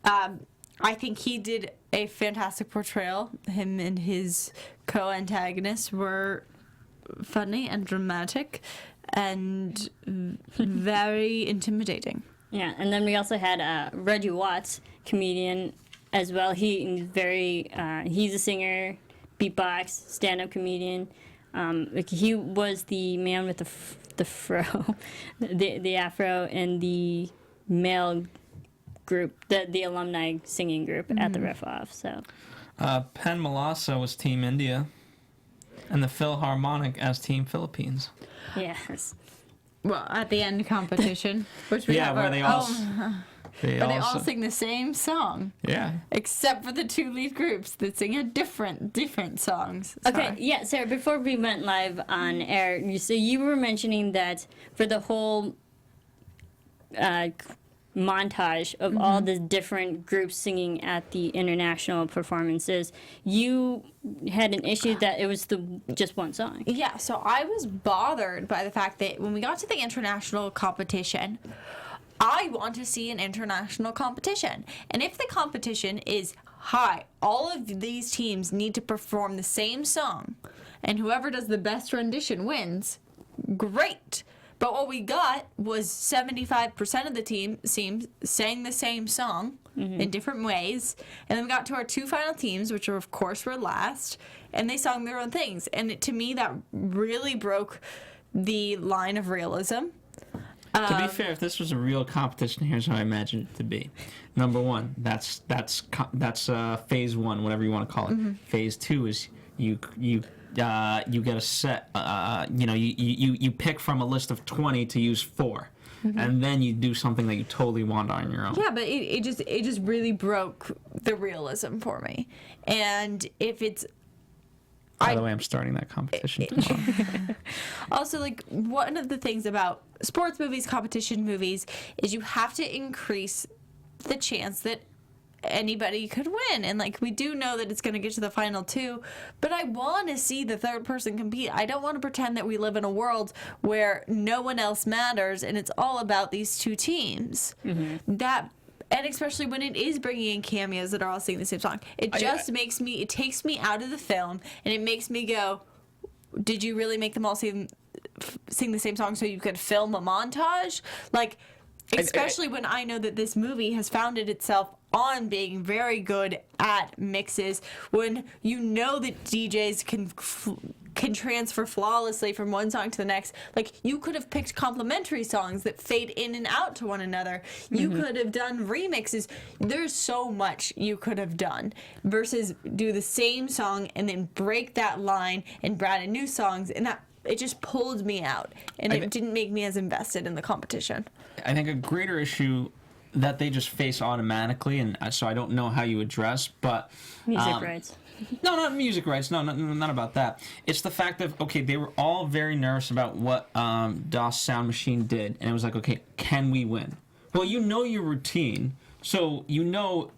I think he did a fantastic portrayal. Him and his co-antagonists were funny and dramatic and very intimidating. Yeah, and then we also had Reggie Watts, comedian as well. He's a singer, beatbox, stand-up comedian. He was the man with the fro, the afro, and the male group, the alumni singing group at the riff off. So, Penn Malassa was Team India, and the Philharmonic as Team Philippines. Yes. Well, at the end competition, which we have where they all they all sing the same song. Yeah. Except for the two lead groups that sing a different songs. Okay, Sorry. yeah, Sarah, before we went live on air, you were mentioning that for the whole montage of all the different groups singing at the international performances, you had an issue that it was just one song. Yeah, so I was bothered by the fact that when we got to the international competition, I want to see an international competition. And if the competition is hi, all of these teams need to perform the same song, and whoever does the best rendition wins, great. But what we got was 75% of the team sang the same song in different ways. And then we got to our 2 final teams, which of course were last, and they sung their own things. And to me, that really broke the line of realism. To be fair, if this was a real competition, here's how I imagine it to be. Number 1, that's phase 1, whatever you want to call it. Phase 2 is you get a set. You pick from a list of 20 to use 4, and then you do something that you totally want on your own. Yeah, but it just really broke the realism for me. And if it's By the way, I'm starting that competition tomorrow. Also, like, one of the things about sports movies, competition movies, is you have to increase the chance that anybody could win. And, like, we do know that it's going to get to the final 2, but I want to see the third person compete. I don't want to pretend that we live in a world where no one else matters and it's all about these 2 teams. And especially when it is bringing in cameos that are all singing the same song. It just it takes me out of the film, and it makes me go, did you really make them all sing the same song so you could film a montage? Like, especially when I know that this movie has founded itself on being very good at mixes, when you know that DJs can transfer flawlessly from one song to the next. Like, you could have picked complementary songs that fade in and out to one another. You could have done remixes. There's so much you could have done versus do the same song and then break that line and add in new songs, and that it just pulled me out, and it didn't make me as invested in the competition. I think a greater issue that they just face automatically, and so I don't know how you address, but music rights. No, not music rights. No, not about that. It's the fact that, okay, they were all very nervous about what DOS Sound Machine did, and it was like, okay, can we win? Well, you know your routine, so you know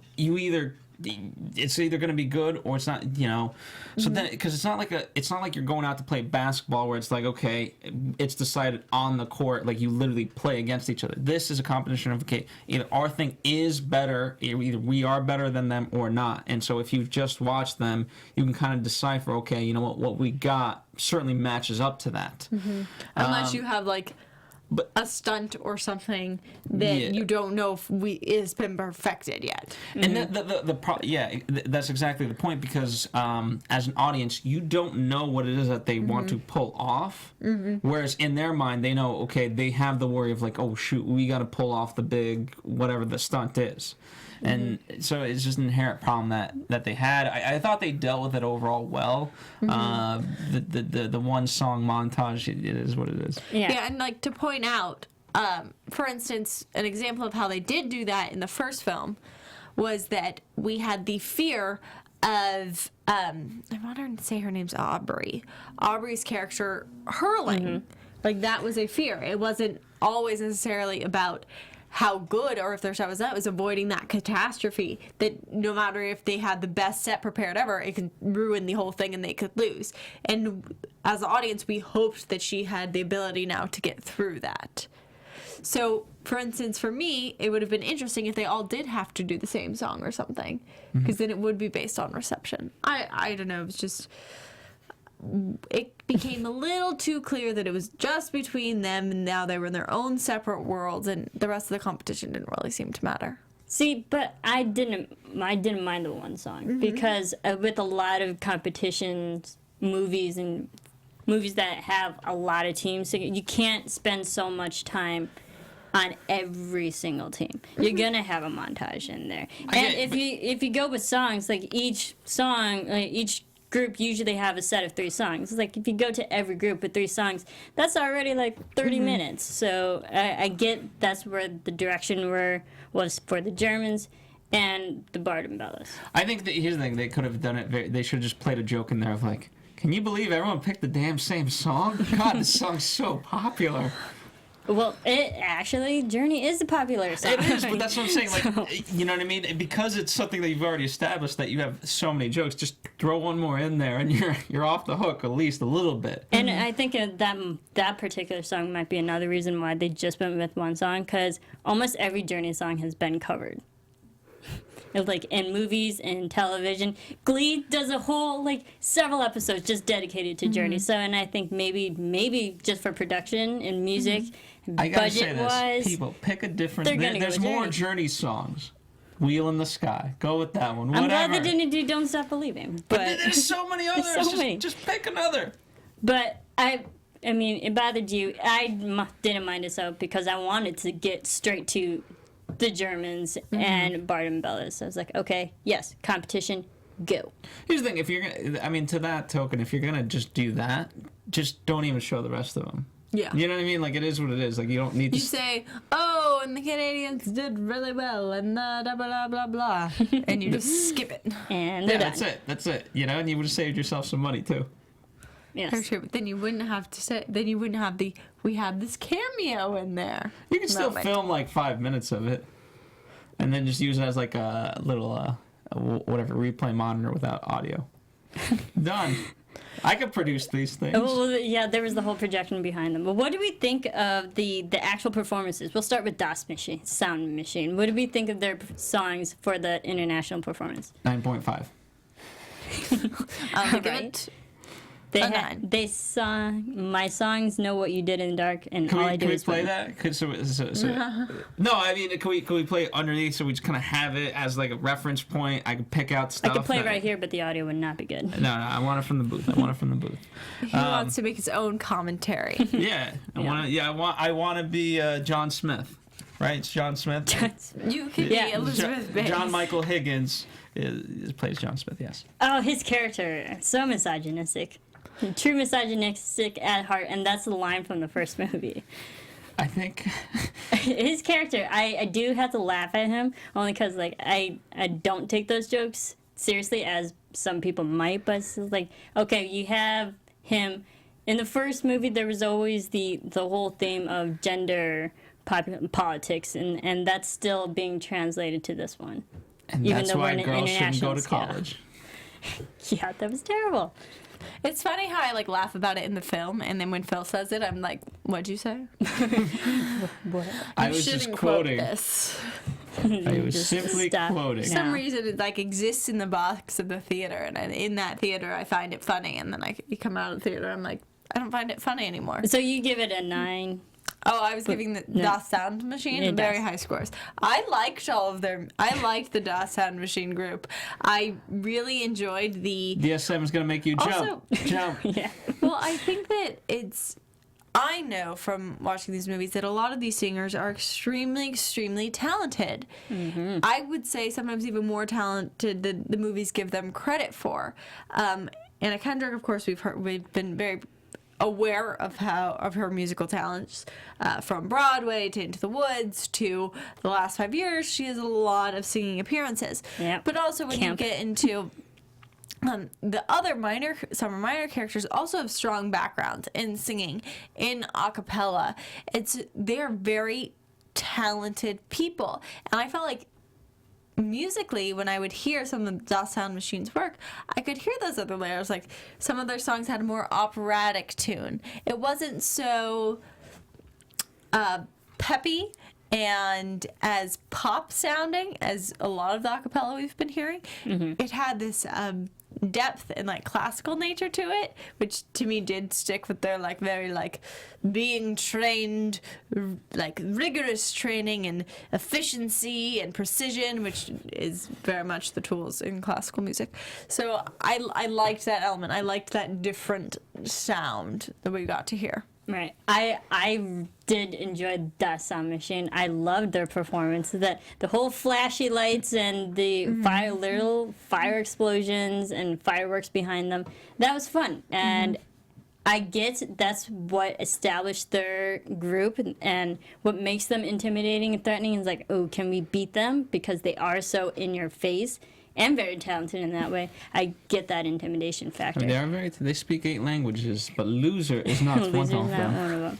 it's either going to be good or it's not, So then, because it's not like you're going out to play basketball where it's like, okay, it's decided on the court, like you literally play against each other. This is a competition of, okay, either our thing is better, either we are better than them or not. And so if you've just watched them, you can kind of decipher, okay, you know what we got certainly matches up to that. Unless you have like a stunt or something that you don't know if it's been perfected yet. And that's exactly the point, because as an audience, you don't know what it is that they want to pull off. Whereas in their mind, they know, okay, they have the worry of like, oh shoot, we got to pull off the big whatever the stunt is. And so it's just an inherent problem that they had. I thought they dealt with it overall well. The one song montage, it is what it is. Yeah, and like to point out, for instance, an example of how they did do that in the first film was that we had the fear of, I want to say her name's Aubrey. Aubrey's character hurling. Like, that was a fear. It wasn't always necessarily about how good, or if their shot was that, was avoiding that catastrophe, that no matter if they had the best set prepared ever, it could ruin the whole thing and they could lose. And as the audience, we hoped that she had the ability now to get through that. So, for instance, for me, it would have been interesting if they all did have to do the same song or something, because then it would be based on reception. I don't know, it was just, it became a little too clear that it was just between them, and now they were in their own separate worlds, and the rest of the competition didn't really seem to matter. See, but I didn't mind the one song, because with a lot of competitions, movies that have a lot of teams, you can't spend so much time on every single team. You're gonna have a montage in there, and if you go with songs, like each song, each group usually have a set of 3 songs. It's like if you go to every group with 3 songs, that's already like 30 minutes. So I get that's where the direction was for the Germans and the Barden Bellas. I think that here's the thing: they could have done it. They should have just played a joke in there of like, "Can you believe everyone picked the damn same song? God, this song's so popular." Well, Journey is a popular song. It is, but that's what I'm saying. Like, you know what I mean? Because it's something that you've already established that you have so many jokes. Just throw one more in there, and you're off the hook at least a little bit. And I think that particular song might be another reason why they just went with one song, because almost every Journey song has been covered. like in movies and television. Glee does a whole like several episodes just dedicated to Journey. So, and I think maybe just for production and music, I gotta say budget-wise, this, people pick a different. they're gonna go There's with more Journey. Journey songs. Wheel in the Sky. Go with that one. Whatever. I'm glad they didn't do Don't Stop Believing. But there's so many others. so many. Just pick another. But I mean, it bothered you. Didn't mind it so because I wanted to get straight to the Germans and Barden Bellas. So I was like, okay, yes, competition, go. Here's the thing: if you're gonna, I mean, to that token, if you're gonna just do that, just don't even show the rest of them. Yeah. You know what I mean? Like, it is what it is. Like, you don't need to. You say, oh, and the Canadians did really well, and blah, blah, blah, blah, and you just skip it. And they're done. That's it. You know, and you would have saved yourself some money, too. Yes. For sure, but then you wouldn't have to say, we had this cameo in there. You can still moment. film, like, 5 minutes of it, and then just use it as, like, a little, whatever, replay monitor without audio. Done. I could produce these things. Well, yeah, there was the whole projection behind them. But what do we think of the actual performances? We'll start with Das Machine, Sound Machine. What do we think of their songs for the international performance? 9.5. I'll give Right. it They a had, 9. they sung My Songs Know What You Did in the Dark, and Can all we, I do can we is play win. that? No, I mean, can we play it underneath so we just kind of have it as like a reference point? I can pick out I stuff. could play that- right here, but the audio would not be good. No, I want it from the booth. He wants to make his own commentary. Yeah, I want to be John Smith, right? It's John Smith. You could Yeah. be Elizabeth Banks. John Michael Higgins plays John Smith. Yes. Oh, his character, so misogynistic. True misogynistic at heart, and that's the line from the first movie. I think. His character, I do have to laugh at him, only because, like, I don't take those jokes seriously, as some people might, but it's like, okay, you have him. In the first movie, there was always the whole theme of gender politics, and that's still being translated to this one. And Even that's though we're why in an girls shouldn't go international to scale. college. Yeah, that was terrible. It's funny how I like laugh about it in the film, and then when Phil says it, I'm like, "What'd you say?" I You was just shouldn't quote quoting. this. I was Just simply stop. quoting. For Yeah. some reason, it like exists in the box of the theater, and in that theater, I find it funny, and then you come out of the theater, I'm like, I don't find it funny anymore. So you give it a 9. Oh, I was giving the DOS Sound Machine It very does. high scores. I liked the DOS Sound Machine group. I really enjoyed the. DSM is gonna make you jump, Also- jump. Yeah. Well, I think that I know from watching these movies that a lot of these singers are extremely, extremely talented. Mm-hmm. I would say sometimes even more talented than the movies give them credit for. Anna Kendrick, of course, we've been very aware of her musical talents from Broadway to Into the Woods to the last 5 years. She has a lot of singing appearances. Yep. But also when Camp. you get into the other some minor characters also have strong backgrounds in singing, in a cappella. They're very talented people, and I felt like musically, when I would hear some of the DOS Sound Machine's work, I could hear those other layers. Like some of their songs had a more operatic tune. It wasn't so peppy and as pop sounding as a lot of the acapella we've been hearing. It had this depth and like classical nature to it, which to me did stick with their like very like being trained, like rigorous training and efficiency and precision, which is very much the tools in classical music. So I liked that element. I liked that different sound that we got to hear. Right. I did enjoy that Sound Machine. I loved their performance. That the whole flashy lights and the little fire explosions and fireworks behind them. That was fun. And I get that's what established their group and what makes them intimidating and threatening is like, oh, can we beat them? Because they are so in your face and very talented in that way. I get that intimidation factor. They speak 8 languages, but loser is not one Loser's of not them. one of them.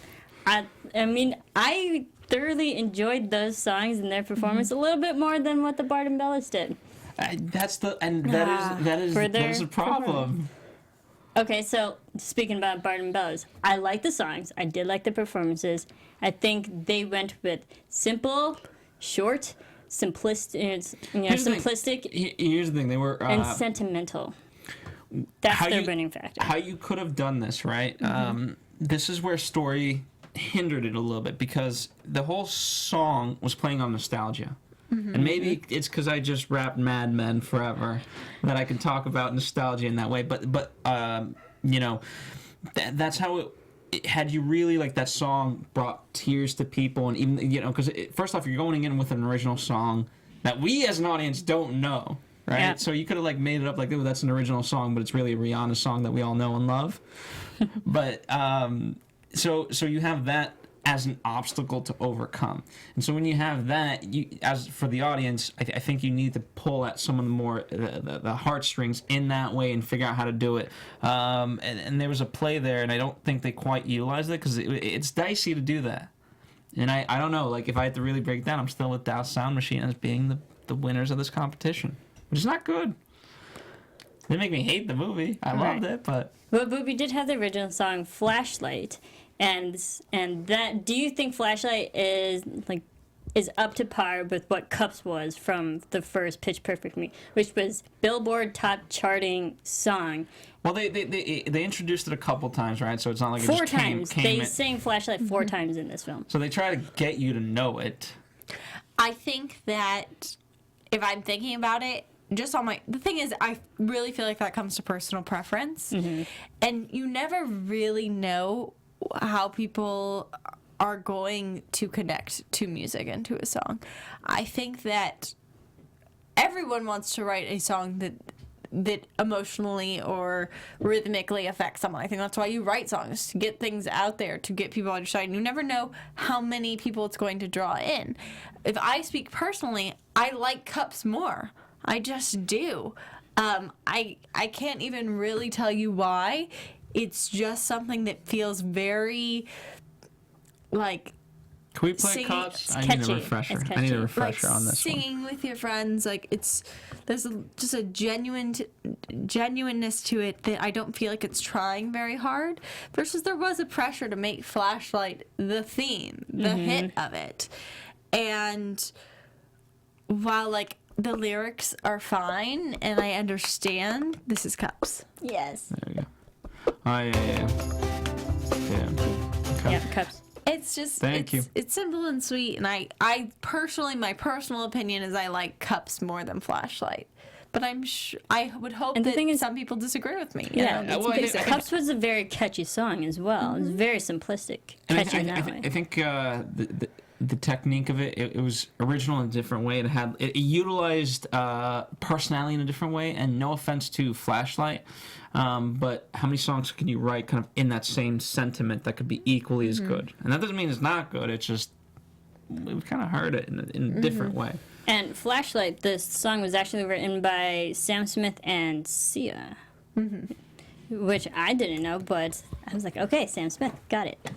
I mean, I thoroughly enjoyed those songs and their performance a little bit more than what the Barden Bellas did. That is For their a problem. Okay, so speaking about Barden Bellas, I like the songs. I did like the performances. I think they went with simple, short, simplistic, Here's the thing. simplistic Here's the thing. They were and sentimental. That's their winning factor. How you could have done this, right? This is where story hindered it a little bit because the whole song was playing on nostalgia. And maybe it's because I just rapped Mad Men forever that I can talk about nostalgia in that way. But you know, that's how it had you really like that song brought tears to people, and even because first off you're going in with an original song that we as an audience don't know, right? Yeah. So you could have like made it up like, oh, that's an original song, but it's really a Rihanna song that we all know and love. But so you have that as an obstacle to overcome. And so when you have that, as for the audience, I think you need to pull at some of the more the heartstrings in that way and figure out how to do it. And there was a play there, and I don't think they quite utilized it because it's dicey to do that. And I don't know, like if I had to really break it down, I'm still with Dallas Sound Machine as being the winners of this competition, which is not good. It didn't make me hate the movie. I loved it, but we did have the original song "Flashlight." And that, do you think Flashlight is up to par with what Cups was from the first Pitch Perfect movie, which was Billboard top charting song? Well, they introduced it a couple times, right? So it's not like four it just times. came They in. sang Flashlight 4 times in this film. So they try to get you to know it. I think that if I'm thinking about it, the thing is, I really feel like that comes to personal preference, and you never really know how people are going to connect to music and to a song. I think that everyone wants to write a song that emotionally or rhythmically affects someone. I think that's why you write songs, to get things out there, to get people on your side. And you never know how many people it's going to draw in. If I speak personally, I like Cups more. I just do. I can't even really tell you why. It's just something that feels very, like... Can we play Cups? I need a refresher. I need a refresher on this one. Singing with your friends, like, there's just a genuineness to it that I don't feel like it's trying very hard, versus there was a pressure to make Flashlight the theme, the hit of it. And while, like, the lyrics are fine and I understand, this is Cups. Yes. There you go. Oh, yeah. Okay. Yeah, Cups. It's just Thank you. It's simple and sweet, and I personally, my personal opinion is I like Cups more than Flashlight. But I would hope that some people disagree with me. Yeah, Cups was a very catchy song as well. It was very simplistic, catchy in that way. I think the technique of it was original in a different way. It utilized personality in a different way. And no offense to Flashlight, but how many songs can you write kind of in that same sentiment that could be equally as good? And that doesn't mean it's not good. It's just we kind of heard it in a different way. And Flashlight, this song was actually written by Sam Smith and Sia, which I didn't know, but I was like, okay, Sam Smith, got it.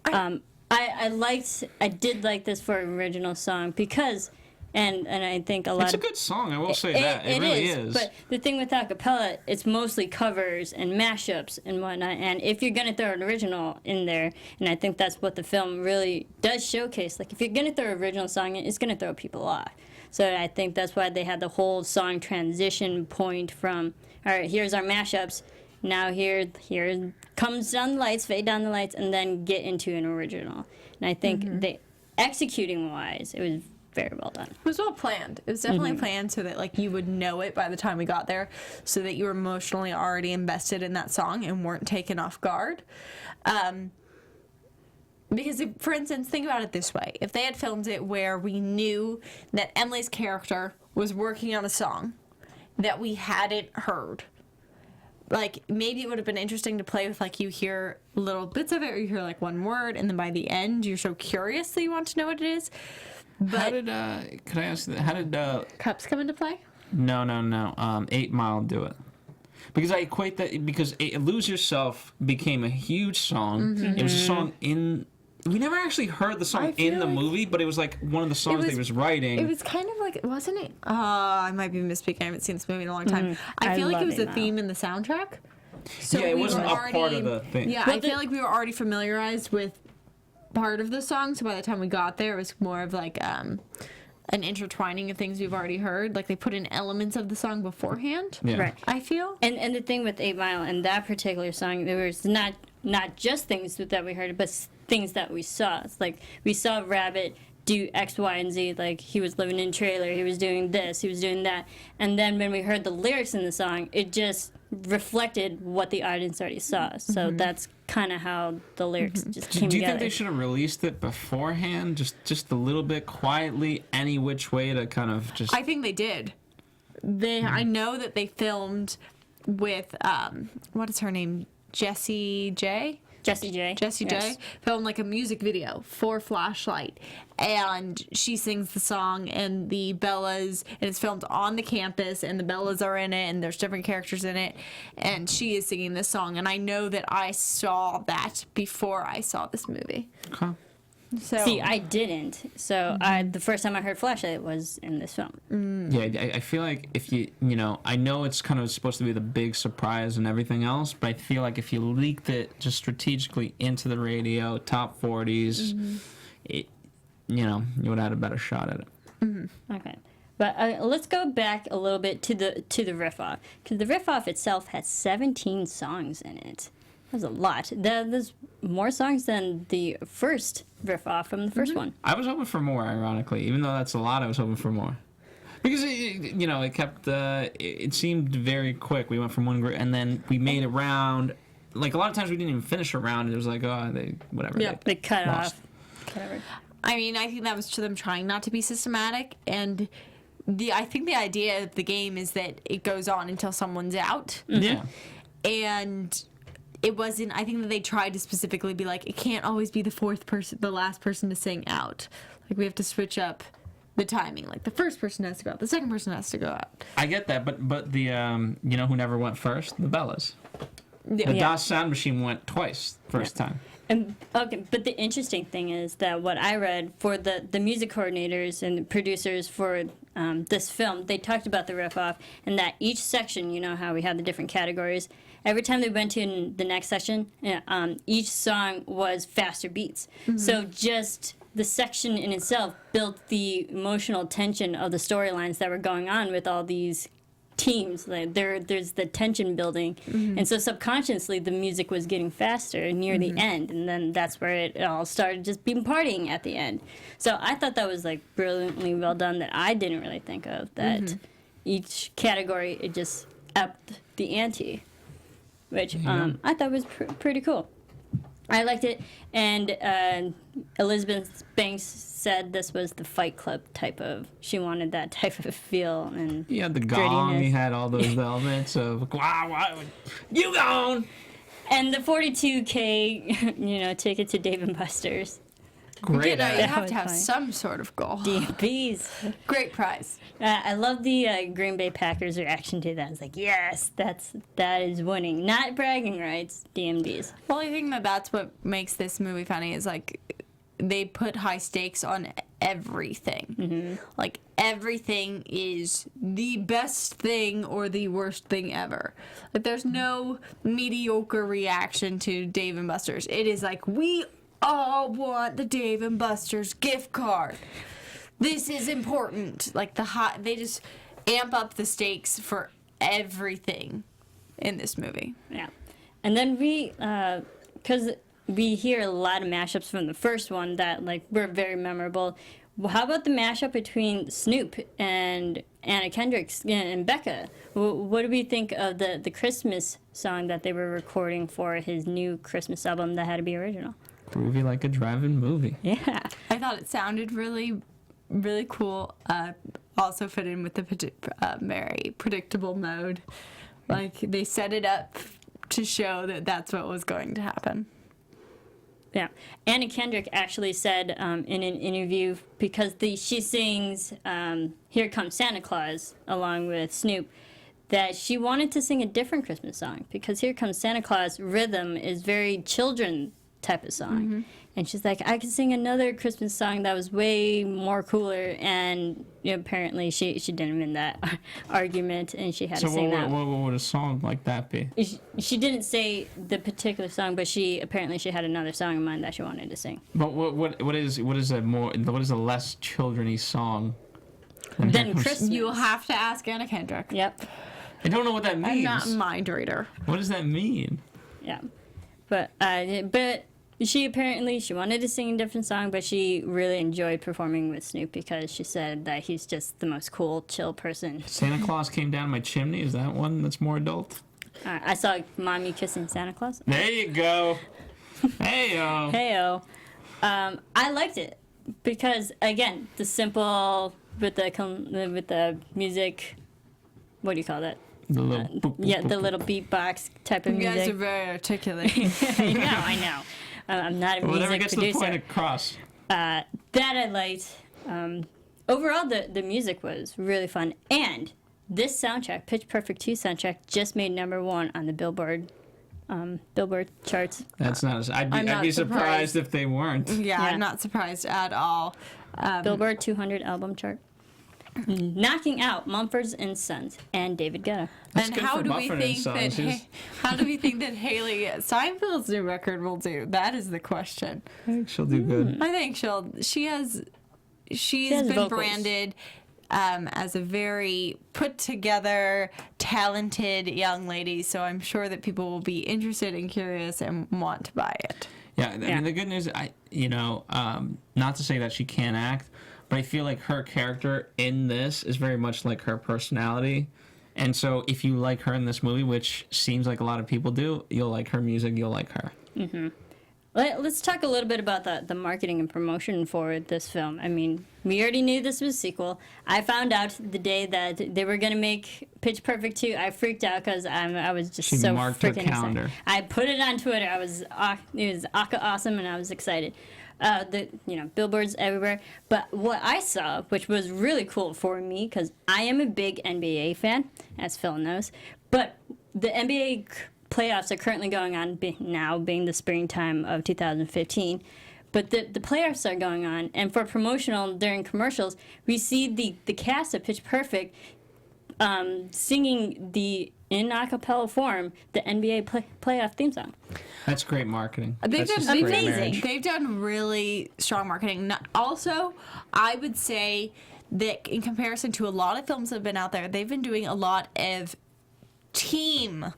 I did like this for an original song because, and I think a lot. It's a good song, I will say that. It really is. But the thing with a cappella, it's mostly covers and mashups and whatnot. And if you're gonna throw an original in there, and I think that's what the film really does showcase. Like if you're gonna throw an original song in, it's gonna throw people off. So I think that's why they had the whole song transition point from, all right, here's our mashups. Now here comes down the lights, fade down the lights, and then get into an original. And I think they, executing wise, it was very well done. It was well planned. It was definitely planned so that like you would know it by the time we got there, so that you were emotionally already invested in that song and weren't taken off guard. Because, if, for instance, think about it this way. If they had filmed it where we knew that Emily's character was working on a song that we hadn't heard, like, maybe it would have been interesting to play with, like, you hear little bits of it, or you hear, like, one word, and then by the end, you're so curious that you want to know what it is. But How did, could I ask, how did, Cups come into play? No. 8 Mile do it. Because I equate that, because Lose Yourself became a huge song. It was a song in... We never actually heard the song in the movie, but it was like one of the songs they was writing. It was kind of like, wasn't it? I might be misspeaking. I haven't seen this movie in a long time. I feel like it was a theme in the soundtrack. So yeah, it wasn't a part of the thing. Yeah, I feel like we were already familiarized with part of the song, so by the time we got there, it was more of like an intertwining of things we've already heard. Like they put in elements of the song beforehand. Yeah. Right. I feel. And the thing with 8 Mile and that particular song, there was not just things that we heard, but things that we saw. It's like we saw Rabbit do X, Y, and Z. Like he was living in a trailer, he was doing this, he was doing that. And then when we heard the lyrics in the song, it just reflected what the audience already saw. So that's kind of how the lyrics just came Do you together. think they should have released it beforehand, just a little bit quietly, any which way to kind of just? I think they did. I know that they filmed with what is her name? Jessie J. Jessie J. J filmed like a music video for Flashlight, and she sings the song, and the Bellas, and it's filmed on the campus, and the Bellas are in it, and there's different characters in it, and she is singing this song, and I know that I saw that before I saw this movie. Okay. So See, I didn't. So the first time I heard Flashlight was in this film. Yeah, I feel like if you know, I know it's kind of supposed to be the big surprise and everything else, but I feel like if you leaked it just strategically into the radio, top 40s, it, you know, you would have had a better shot at it. Okay. But let's go back a little bit to the riff-off. Because the riff-off itself has 17 songs in it. That's a lot. There's more songs than the first riff-off from the first one. I was hoping for more, ironically. Even though that's a lot, I was hoping for more. Because, it kept, it seemed very quick. We went from one group, and then we made a round. Like, a lot of times we didn't even finish a round. It was like, whatever. Yeah. They cut lost. off. Whatever. I mean, I think that was to them trying not to be systematic, and I think the idea of the game is that it goes on until someone's out. Yeah. And it wasn't, I think that they tried to specifically be like, it can't always be the last person to sing out. Like, we have to switch up the timing. Like, the first person has to go out, the second person has to go out. I get that, but the, who never went first? The Bellas. The DOS sound machine went twice first time. And, okay, but the interesting thing is that what I read for the music coordinators and the producers for this film, they talked about the riff-off, and that each section, you know how we have the different categories, every time they went to the next section, each song was faster beats. So just the section in itself built the emotional tension of the storylines that were going on with all these teams. Like there's the tension building, and so subconsciously the music was getting faster near the end, and then that's where it all started just being partying at the end. So I thought that was like brilliantly well done, that I didn't really think of, that each category it just upped the ante, which I thought was pretty cool. I liked it, and Elizabeth Banks said this was the Fight Club type of. She wanted that type of feel and He had the gong. grittiness. He had all those elements of wow, you gone. And the 42K, ticket to Dave & Buster's. Great. You ad. have was to have funny. some sort of goal. DMBs. Great prize. I love the Green Bay Packers reaction to that. It's like, yes, that is winning. Not bragging rights, DMDs. Well, I think that's what makes this movie funny is like they put high stakes on everything. Like everything is the best thing or the worst thing ever. Like there's no mediocre reaction to Dave & Buster's. It is like we all want the Dave & Buster's gift card. This is important. Like they just amp up the stakes for everything in this movie. Yeah. And then because we hear a lot of mashups from the first one that like were very memorable. Well, how about the mashup between Snoop and Anna Kendrick and Becca? What do we think of the Christmas song that they were recording for his new Christmas album that had to be original? Groovy like a drive-in movie. Yeah. I thought it sounded really, really cool. Also fit in with the very predictable mode. Like they set it up to show that that's what was going to happen. Yeah, Anna Kendrick actually said in an interview, because she sings "Here Comes Santa Claus" along with Snoop, that she wanted to sing a different Christmas song because "Here Comes Santa Claus" rhythm is very children type of song, and she's like, I could sing another Christmas song that was way more cooler, and apparently she didn't win that argument, and she had to sing that. What would a song like that be? She didn't say the particular song, but she had another song in mind that she wanted to sing. But what is a less children-y song? Then Christmas. You'll have to ask Anna Kendrick. Yep. I don't know what that means. I'm not a mind reader. What does that mean? Yeah. But she wanted to sing a different song, but she really enjoyed performing with Snoop because she said that he's just the most cool, chill person. Santa Claus came down my chimney. Is that one that's more adult? I saw Mommy kissing Santa Claus. There you go. Hey-o. Heyo. I liked it because, again, the simple with the music. What do you call that? The little boop, boop, Yeah, boop, the boop. little beatbox type of You music. guys are very articulate. I know. I'm not a Whatever music gets producer. the point across. That I liked. Overall, the music was really fun. And this soundtrack, Pitch Perfect 2 soundtrack, just made #1 on the Billboard charts. That's not. I'd not be surprised. surprised if they weren't. Yeah, Yeah. I'm not surprised at all. Billboard 200 album chart. Knocking out Mumford & Sons and David Guetta. That's And good how for do we Mumford think & that? Sons. He's- How do we think that Haley Steinfeld's new record will do? That is the question. I think she'll do good. I think she's has been vocals. branded as a very put together, talented young lady. So I'm sure that people will be interested and curious and want to buy it. Yeah, I mean the good news, not to say that she can't act, but I feel like her character in this is very much like her personality. And so if you like her in this movie, which seems like a lot of people do, you'll like her music, you'll like her. Let's talk a little bit about the marketing and promotion for this film. I mean, we already knew this was a sequel. I found out the day that they were going to make Pitch Perfect 2. I freaked out because I was just She so marked her freaking calendar. excited. I put it on Twitter. It was awesome, and I was excited. Billboards everywhere. But what I saw, which was really cool for me, because I am a big NBA fan, as Phil knows, but the NBA playoffs are currently going on now, being the springtime of 2015. But the playoffs are going on, and for promotional during commercials, we see the cast of Pitch Perfect singing in a cappella form the NBA playoff theme song. That's great marketing. They've That's done just great amazing. marriage. They've done really strong marketing. Also, I would say that in comparison to a lot of films that have been out there, they've been doing a lot of team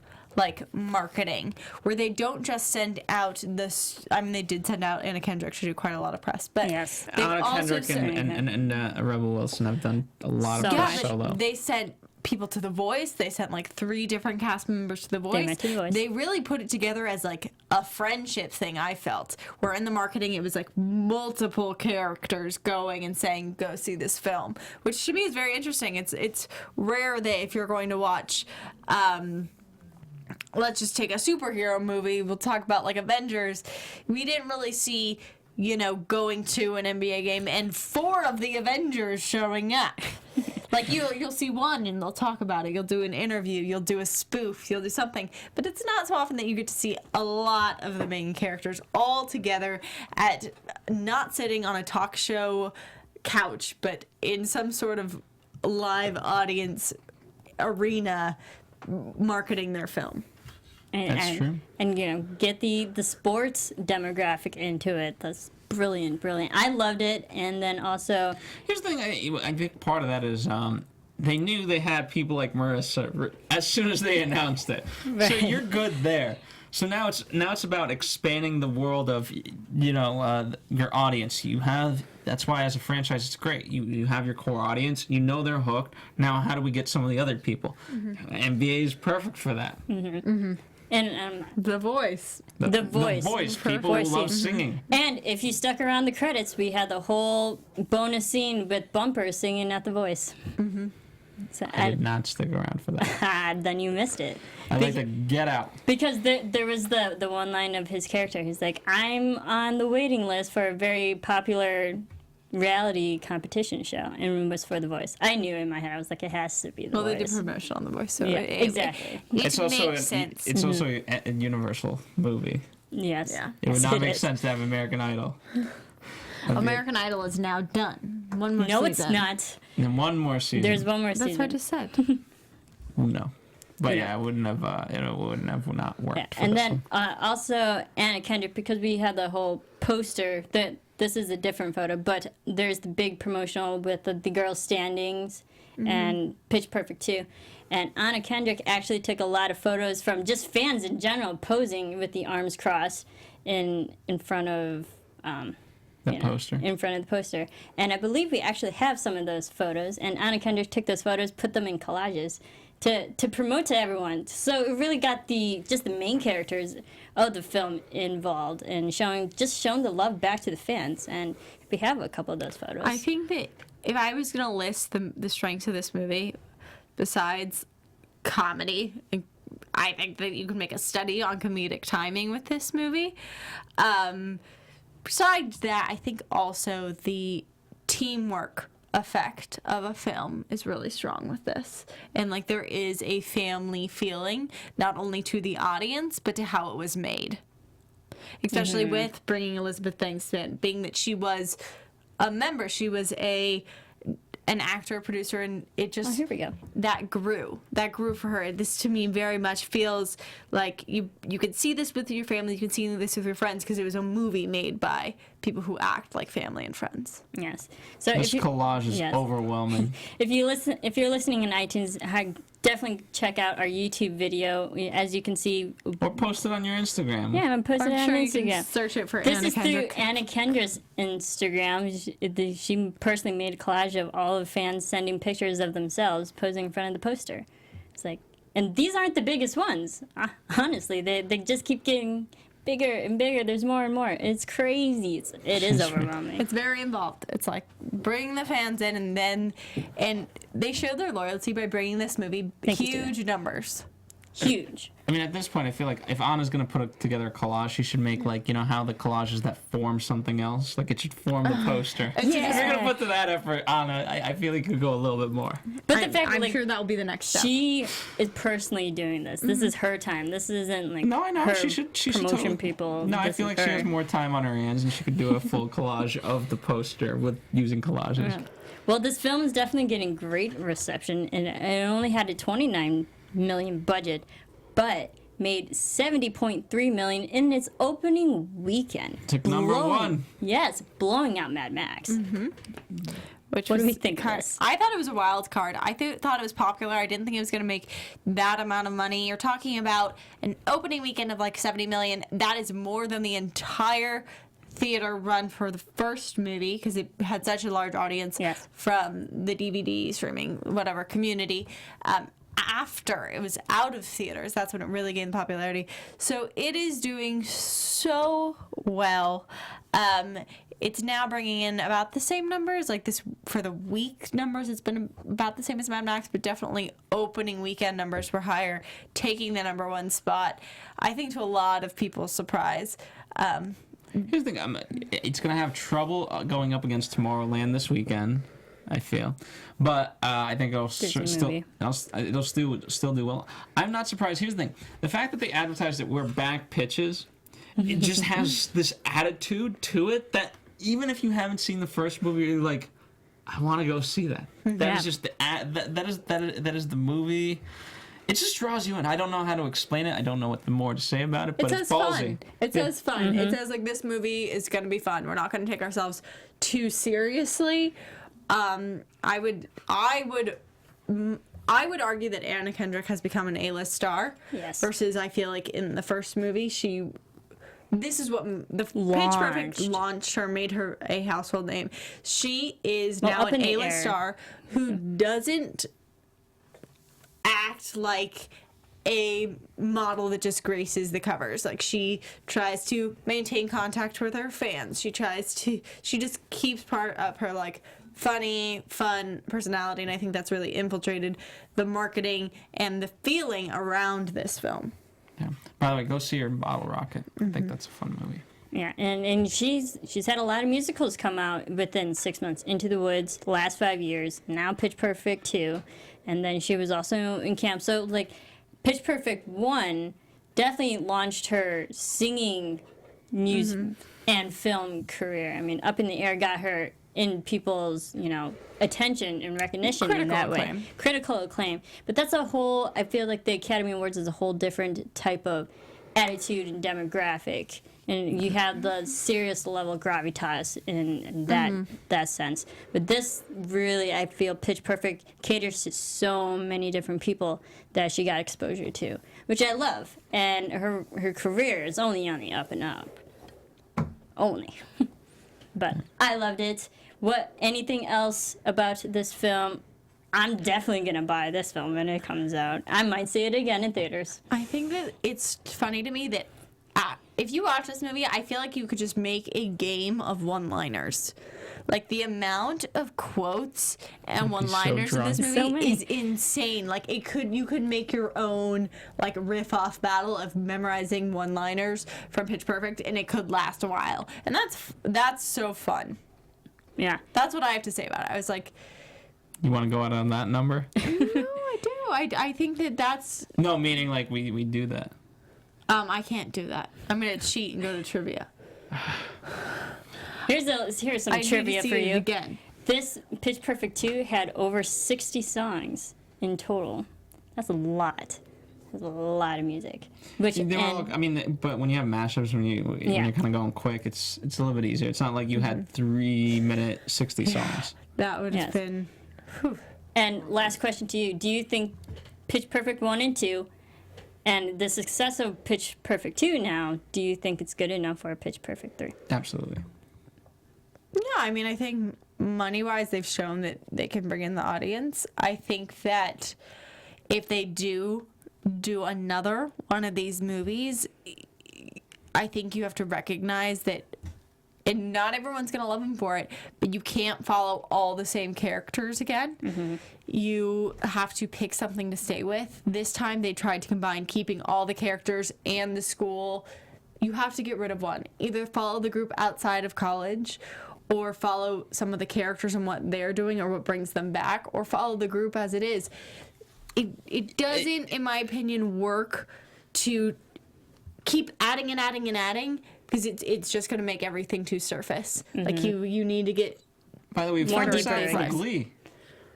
marketing where they don't just send out this. I mean, they did send out Anna Kendrick to do quite a lot of press, but Yes. they've Anna also Kendrick sent, and Rebel Wilson have done a lot of So press much. solo. they sent people to The Voice. They sent 3 different cast members to The Voice. went to The Voice. They really put it together as a friendship thing, I felt. Where in the marketing it was multiple characters going and saying, go see this film. Which to me is very interesting. It's rare that if you're going to watch let's just take a superhero movie, we'll talk about Avengers. We didn't really see, going to an NBA game and 4 of the Avengers showing up. You'll see one and they'll talk about it. You'll do an interview. You'll do a spoof. You'll do something. But it's not so often that you get to see a lot of the main characters all together at not sitting on a talk show couch, but in some sort of live audience arena marketing their film. That's true. And get the sports demographic into it. That's brilliant. I loved it. And then also, Here's the thing. I think part of that is they knew they had people like Marisa as soon as they announced it. So you're good there. So now it's about expanding the world of your audience. That's why as a franchise it's great. You have your core audience. You know they're hooked. Now how do we get some of the other people? NBA is perfect for that. and The Voice. The Voice. The voice. Her People voice who love scene. singing. And if you stuck around the credits, we had the whole bonus scene with Bumper singing at The Voice. So I did not stick around for that. then you missed it. I'd like to get out. Because there was the one line of his character. He's like, I'm on the waiting list for a very popular reality competition show, and it was for The Voice. I knew in my head, I was like, it has to be The Well, Voice. they did promotion on The Voice, so Yeah, it exactly. It's also makes sense. It's also a Universal movie. Yes. Yeah. It would Yes, not make is. sense to have American Idol. American Idol is now done. One more No, season. it's not. And one more season. There's one more That's season. what I just said. No. But yeah, it wouldn't have not worked. Yeah. For And this then one. also Anna Kendrick, because we had the whole poster that this is a different photo, but there's the big promotional with the girls' standings and Pitch Perfect 2. And Anna Kendrick actually took a lot of photos from just fans in general posing with the arms crossed in front of The poster. in front of the poster. And I believe we actually have some of those photos. And Anna Kendrick took those photos, put them in collages to promote to everyone. So it really got the main characters of the film involved and showing the love back to the fans. And we have a couple of those photos. I think that if I was going to list the strengths of this movie, besides comedy, I think that you can make a study on comedic timing with this movie. Besides that, I think also the teamwork effect of a film is really strong with this. And like there is a family feeling, not only to the audience, but to how it was made. Especially with bringing Elizabeth Banks in, being that she was a member, she was an actor, producer, and it just here we go. that grew for her. This to me very much feels like you could see this with your family, you can see this with your friends, because it was a movie made by people who act like family and friends. Yes. So This collage is overwhelming. If you're listening in iTunes, definitely check out our YouTube video. As you can see, Or post it on your Instagram. yeah, I'm posting it on you Instagram. can search it for This Anna is Kendrick. through Anna Kendrick's Instagram. She personally made a collage of all of fans sending pictures of themselves posing in front of the poster. It's like, and these aren't the biggest ones. Honestly, they just keep getting bigger and bigger. There's more and more. It's crazy. It is overwhelming. It's very involved. It's like bring the fans in, and they show their loyalty by bringing this movie huge numbers. Huge. I mean, at this point, I feel like if Anna's going to put together a collage, she should make, like, you know, how the collages that form something else? Like, it should form the poster. If you're going to put to that effort, Anna, I feel like you could go a little bit more. But the fact I'm like, sure that will be the next step. she is personally doing this. This is her time. This isn't like No, I know. her She should promotion totally, people. No, I This feel is like she her. has more time on her hands, and she could do a full collage of the poster with using collages. Yeah. Well, this film is definitely getting great reception, and it only had a $29 million budget, but made $70.3 million in its opening weekend. Took number one. Yes, blowing out Mad Max. Which What do was we think of this? I thought it was a wild card. I thought it was popular. I didn't think it was going to make that amount of money. You're talking about an opening weekend of like $70 million. That is more than the entire theater run for the first movie, because it had such a large audience from the DVD streaming, whatever, community. After it was out of theaters, that's when it really gained popularity. So it is doing so well. It's now bringing in about the same numbers, like this for the week numbers. It's been about the same as Mad Max, but definitely opening weekend numbers were higher, taking the number one spot. I think to a lot of people's surprise. Here's the thing. It's going to have trouble going up against Tomorrowland this weekend, I feel. But I think it'll still do well. I'm not surprised. Here's the thing. The fact that they advertised that we're back pitches, it just has this attitude to it that even if you haven't seen the first movie, you're like, I want to go see that. That is just that is the movie. It just draws you in. I don't know how to explain it. I don't know what more to say about it, but it's ballsy. It says fun. It says like this movie is going to be fun. We're not going to take ourselves too seriously. I would argue that Anna Kendrick has become an A-list star. Yes. Versus I feel like in the first movie this is what the Pitch Perfect launched her, made her a household name. She is now an A-list star who doesn't act like a model that just graces the covers. Like, she tries to maintain contact with her fans. She just keeps part of her like fun personality, and I think that's really infiltrated the marketing and the feeling around this film. Yeah. By the way, go see her in Bottle Rocket. I think that's a fun movie. Yeah, and she's had a lot of musicals come out within 6 months. Into the Woods, the last 5 years, now Pitch Perfect 2, and then she was also in camp. So, like, Pitch Perfect 1 definitely launched her singing music and film career. I mean, Up in the Air got her in people's, attention and recognition in that way. Critical acclaim. But that's I feel like the Academy Awards is a whole different type of attitude and demographic and you have the serious level gravitas in that sense. But this really, I feel, Pitch Perfect caters to so many different people that she got exposure to, which I love. And her career is only on the up and up. Only. But I loved it. Anything else about this film? I'm definitely going to buy this film when it comes out. I might see it again in theaters. I think that it's funny to me that if you watch this movie, I feel like you could just make a game of one-liners. Like, the amount of quotes and one-liners in this movie is insane. Like, you could make your own, like, riff-off battle of memorizing one-liners from Pitch Perfect, and it could last a while. And that's so fun. Yeah. That's what I have to say about it. I was like... You want to go out on that number? No, I do. I think that's... No, meaning, like, we do that. I can't do that. I'm going to cheat and go to trivia. Here's some trivia for you. Again. This Pitch Perfect 2 had over 60 songs in total. That's a lot. That's a lot of music. But when you have mashups, when you're kind of going quick, it's a little bit easier. It's not like you had 3-minute 60 songs. That would have been... Whew. And last question to you. Do you think Pitch Perfect 1 and 2 and the success of Pitch Perfect 2 now, do you think it's good enough for a Pitch Perfect 3? Absolutely. Yeah, I mean, I think money-wise, they've shown that they can bring in the audience. I think that if they do another one of these movies, I think you have to recognize that, and not everyone's going to love them for it, but you can't follow all the same characters again. Mm-hmm. You have to pick something to stay with. This time they tried to combine keeping all the characters and the school. You have to get rid of one. Either follow the group outside of college, or follow some of the characters and what they're doing or what brings them back, or follow the group as it is. It doesn't, in my opinion, work to keep adding and adding and adding, because it's just going to make everything too surface. Mm-hmm. Like, you need to get... By the way, More for Glee.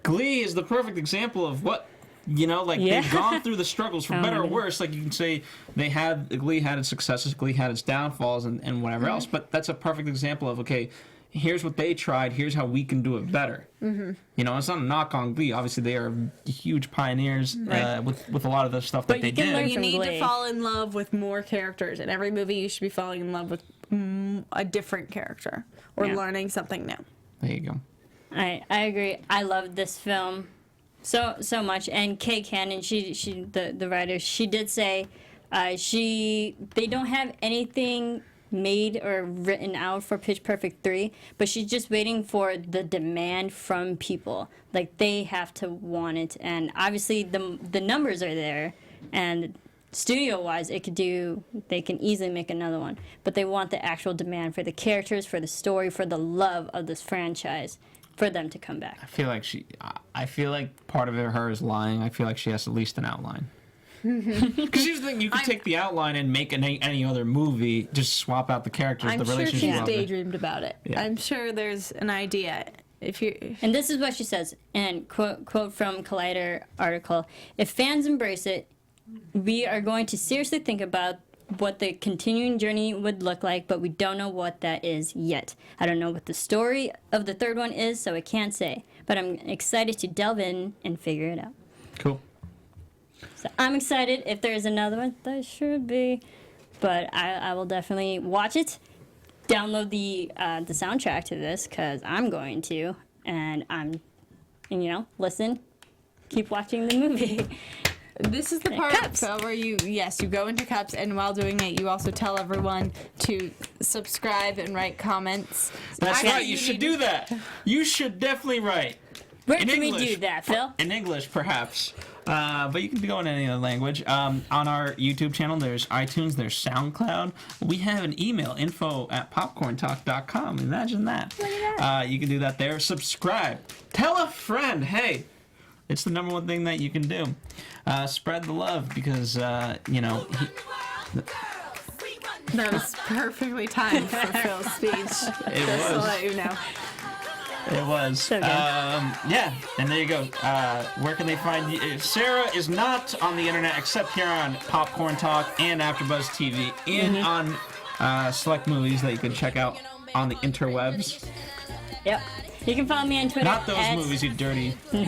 Glee is the perfect example of what, they've gone through the struggles, for better or worse. Like, you can say Glee had its successes, Glee had its downfalls, and whatever else, but that's a perfect example of, okay, here's what they tried, here's how we can do it better. Mm-hmm. It's not a knock on Glee. Obviously, they are huge pioneers with a lot of the stuff that they did. You need to fall in love with more characters. In every movie, you should be falling in love with a different character or learning something new. There you go. I agree. I love this film so much. And Kay Cannon, she the writer, she did say they don't have anything made or written out for Pitch Perfect 3, but she's just waiting for the demand from people. Like, they have to want it, and obviously the numbers are there, and studio-wise they can easily make another one, but they want the actual demand for the characters, for the story, for the love of this franchise, for them to come back. I feel like part of her is lying. I feel like she has at least an outline. Because here's the thing, you could take the outline and make any other movie, just swap out the characters, the relationship. I'm sure she's daydreamed about it. Yeah. I'm sure there's an idea. And this is what she says, and quote from Collider article: "If fans embrace it, we are going to seriously think about what the continuing journey would look like, but we don't know what that is yet. I don't know what the story of the third one is, so I can't say, but I'm excited to delve in and figure it out." Cool. So I'm excited. If there's another one, there should be. But I will definitely watch it. Download the soundtrack to this, because I'm going to. And listen. Keep watching the movie. This is the part, Phil, where you go into Cups, and while doing it, you also tell everyone to subscribe and write comments. That's right. You should do that. You should definitely write. Where can we do that, Phil? In English, perhaps. But you can go in any other language. On our YouTube channel, there's iTunes, there's SoundCloud. We have an email, info@popcorntalk.com. Imagine that. You can do that there. Subscribe. Tell a friend. Hey, it's the number one thing that you can do. Spread the love, because, That was perfectly timed for Phil's speech. It Just was. to let you know. It was. So good. And there you go. Where can they find you? Sara is not on the internet except here on Popcorn Talk and AfterBuzz TV, and on select movies that you can check out on the interwebs. Yep. You can follow me on Twitter. Not those movies, you dirty. No.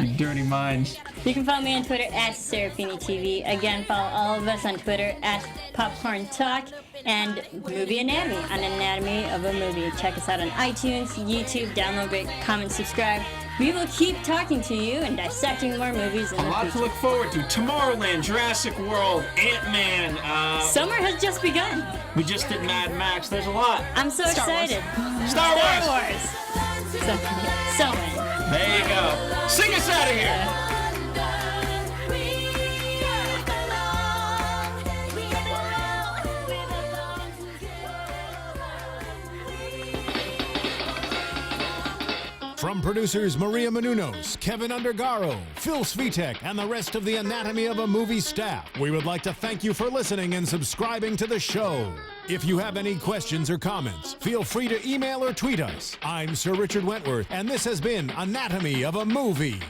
You dirty minds. You can follow me on Twitter at Serafini TV. Again, follow all of us on Twitter at Popcorn Talk and Movie Anatomy on Anatomy of a Movie. Check us out on iTunes, YouTube. Download, rate, comment, subscribe. We will keep talking to you and dissecting more movies in A the lot future. to look forward to. Tomorrowland, Jurassic World, Ant-Man. Summer has just begun. We just did Mad Max. There's a lot. I'm so excited. Star Wars. Star Wars. So many. There you go. Sing us out of here. From producers Maria Menounos, Kevin Undergaro, Phil Svitek, and the rest of the Anatomy of a Movie staff, we would like to thank you for listening and subscribing to the show. If you have any questions or comments, feel free to email or tweet us. I'm Sir Richard Wentworth, and this has been Anatomy of a Movie.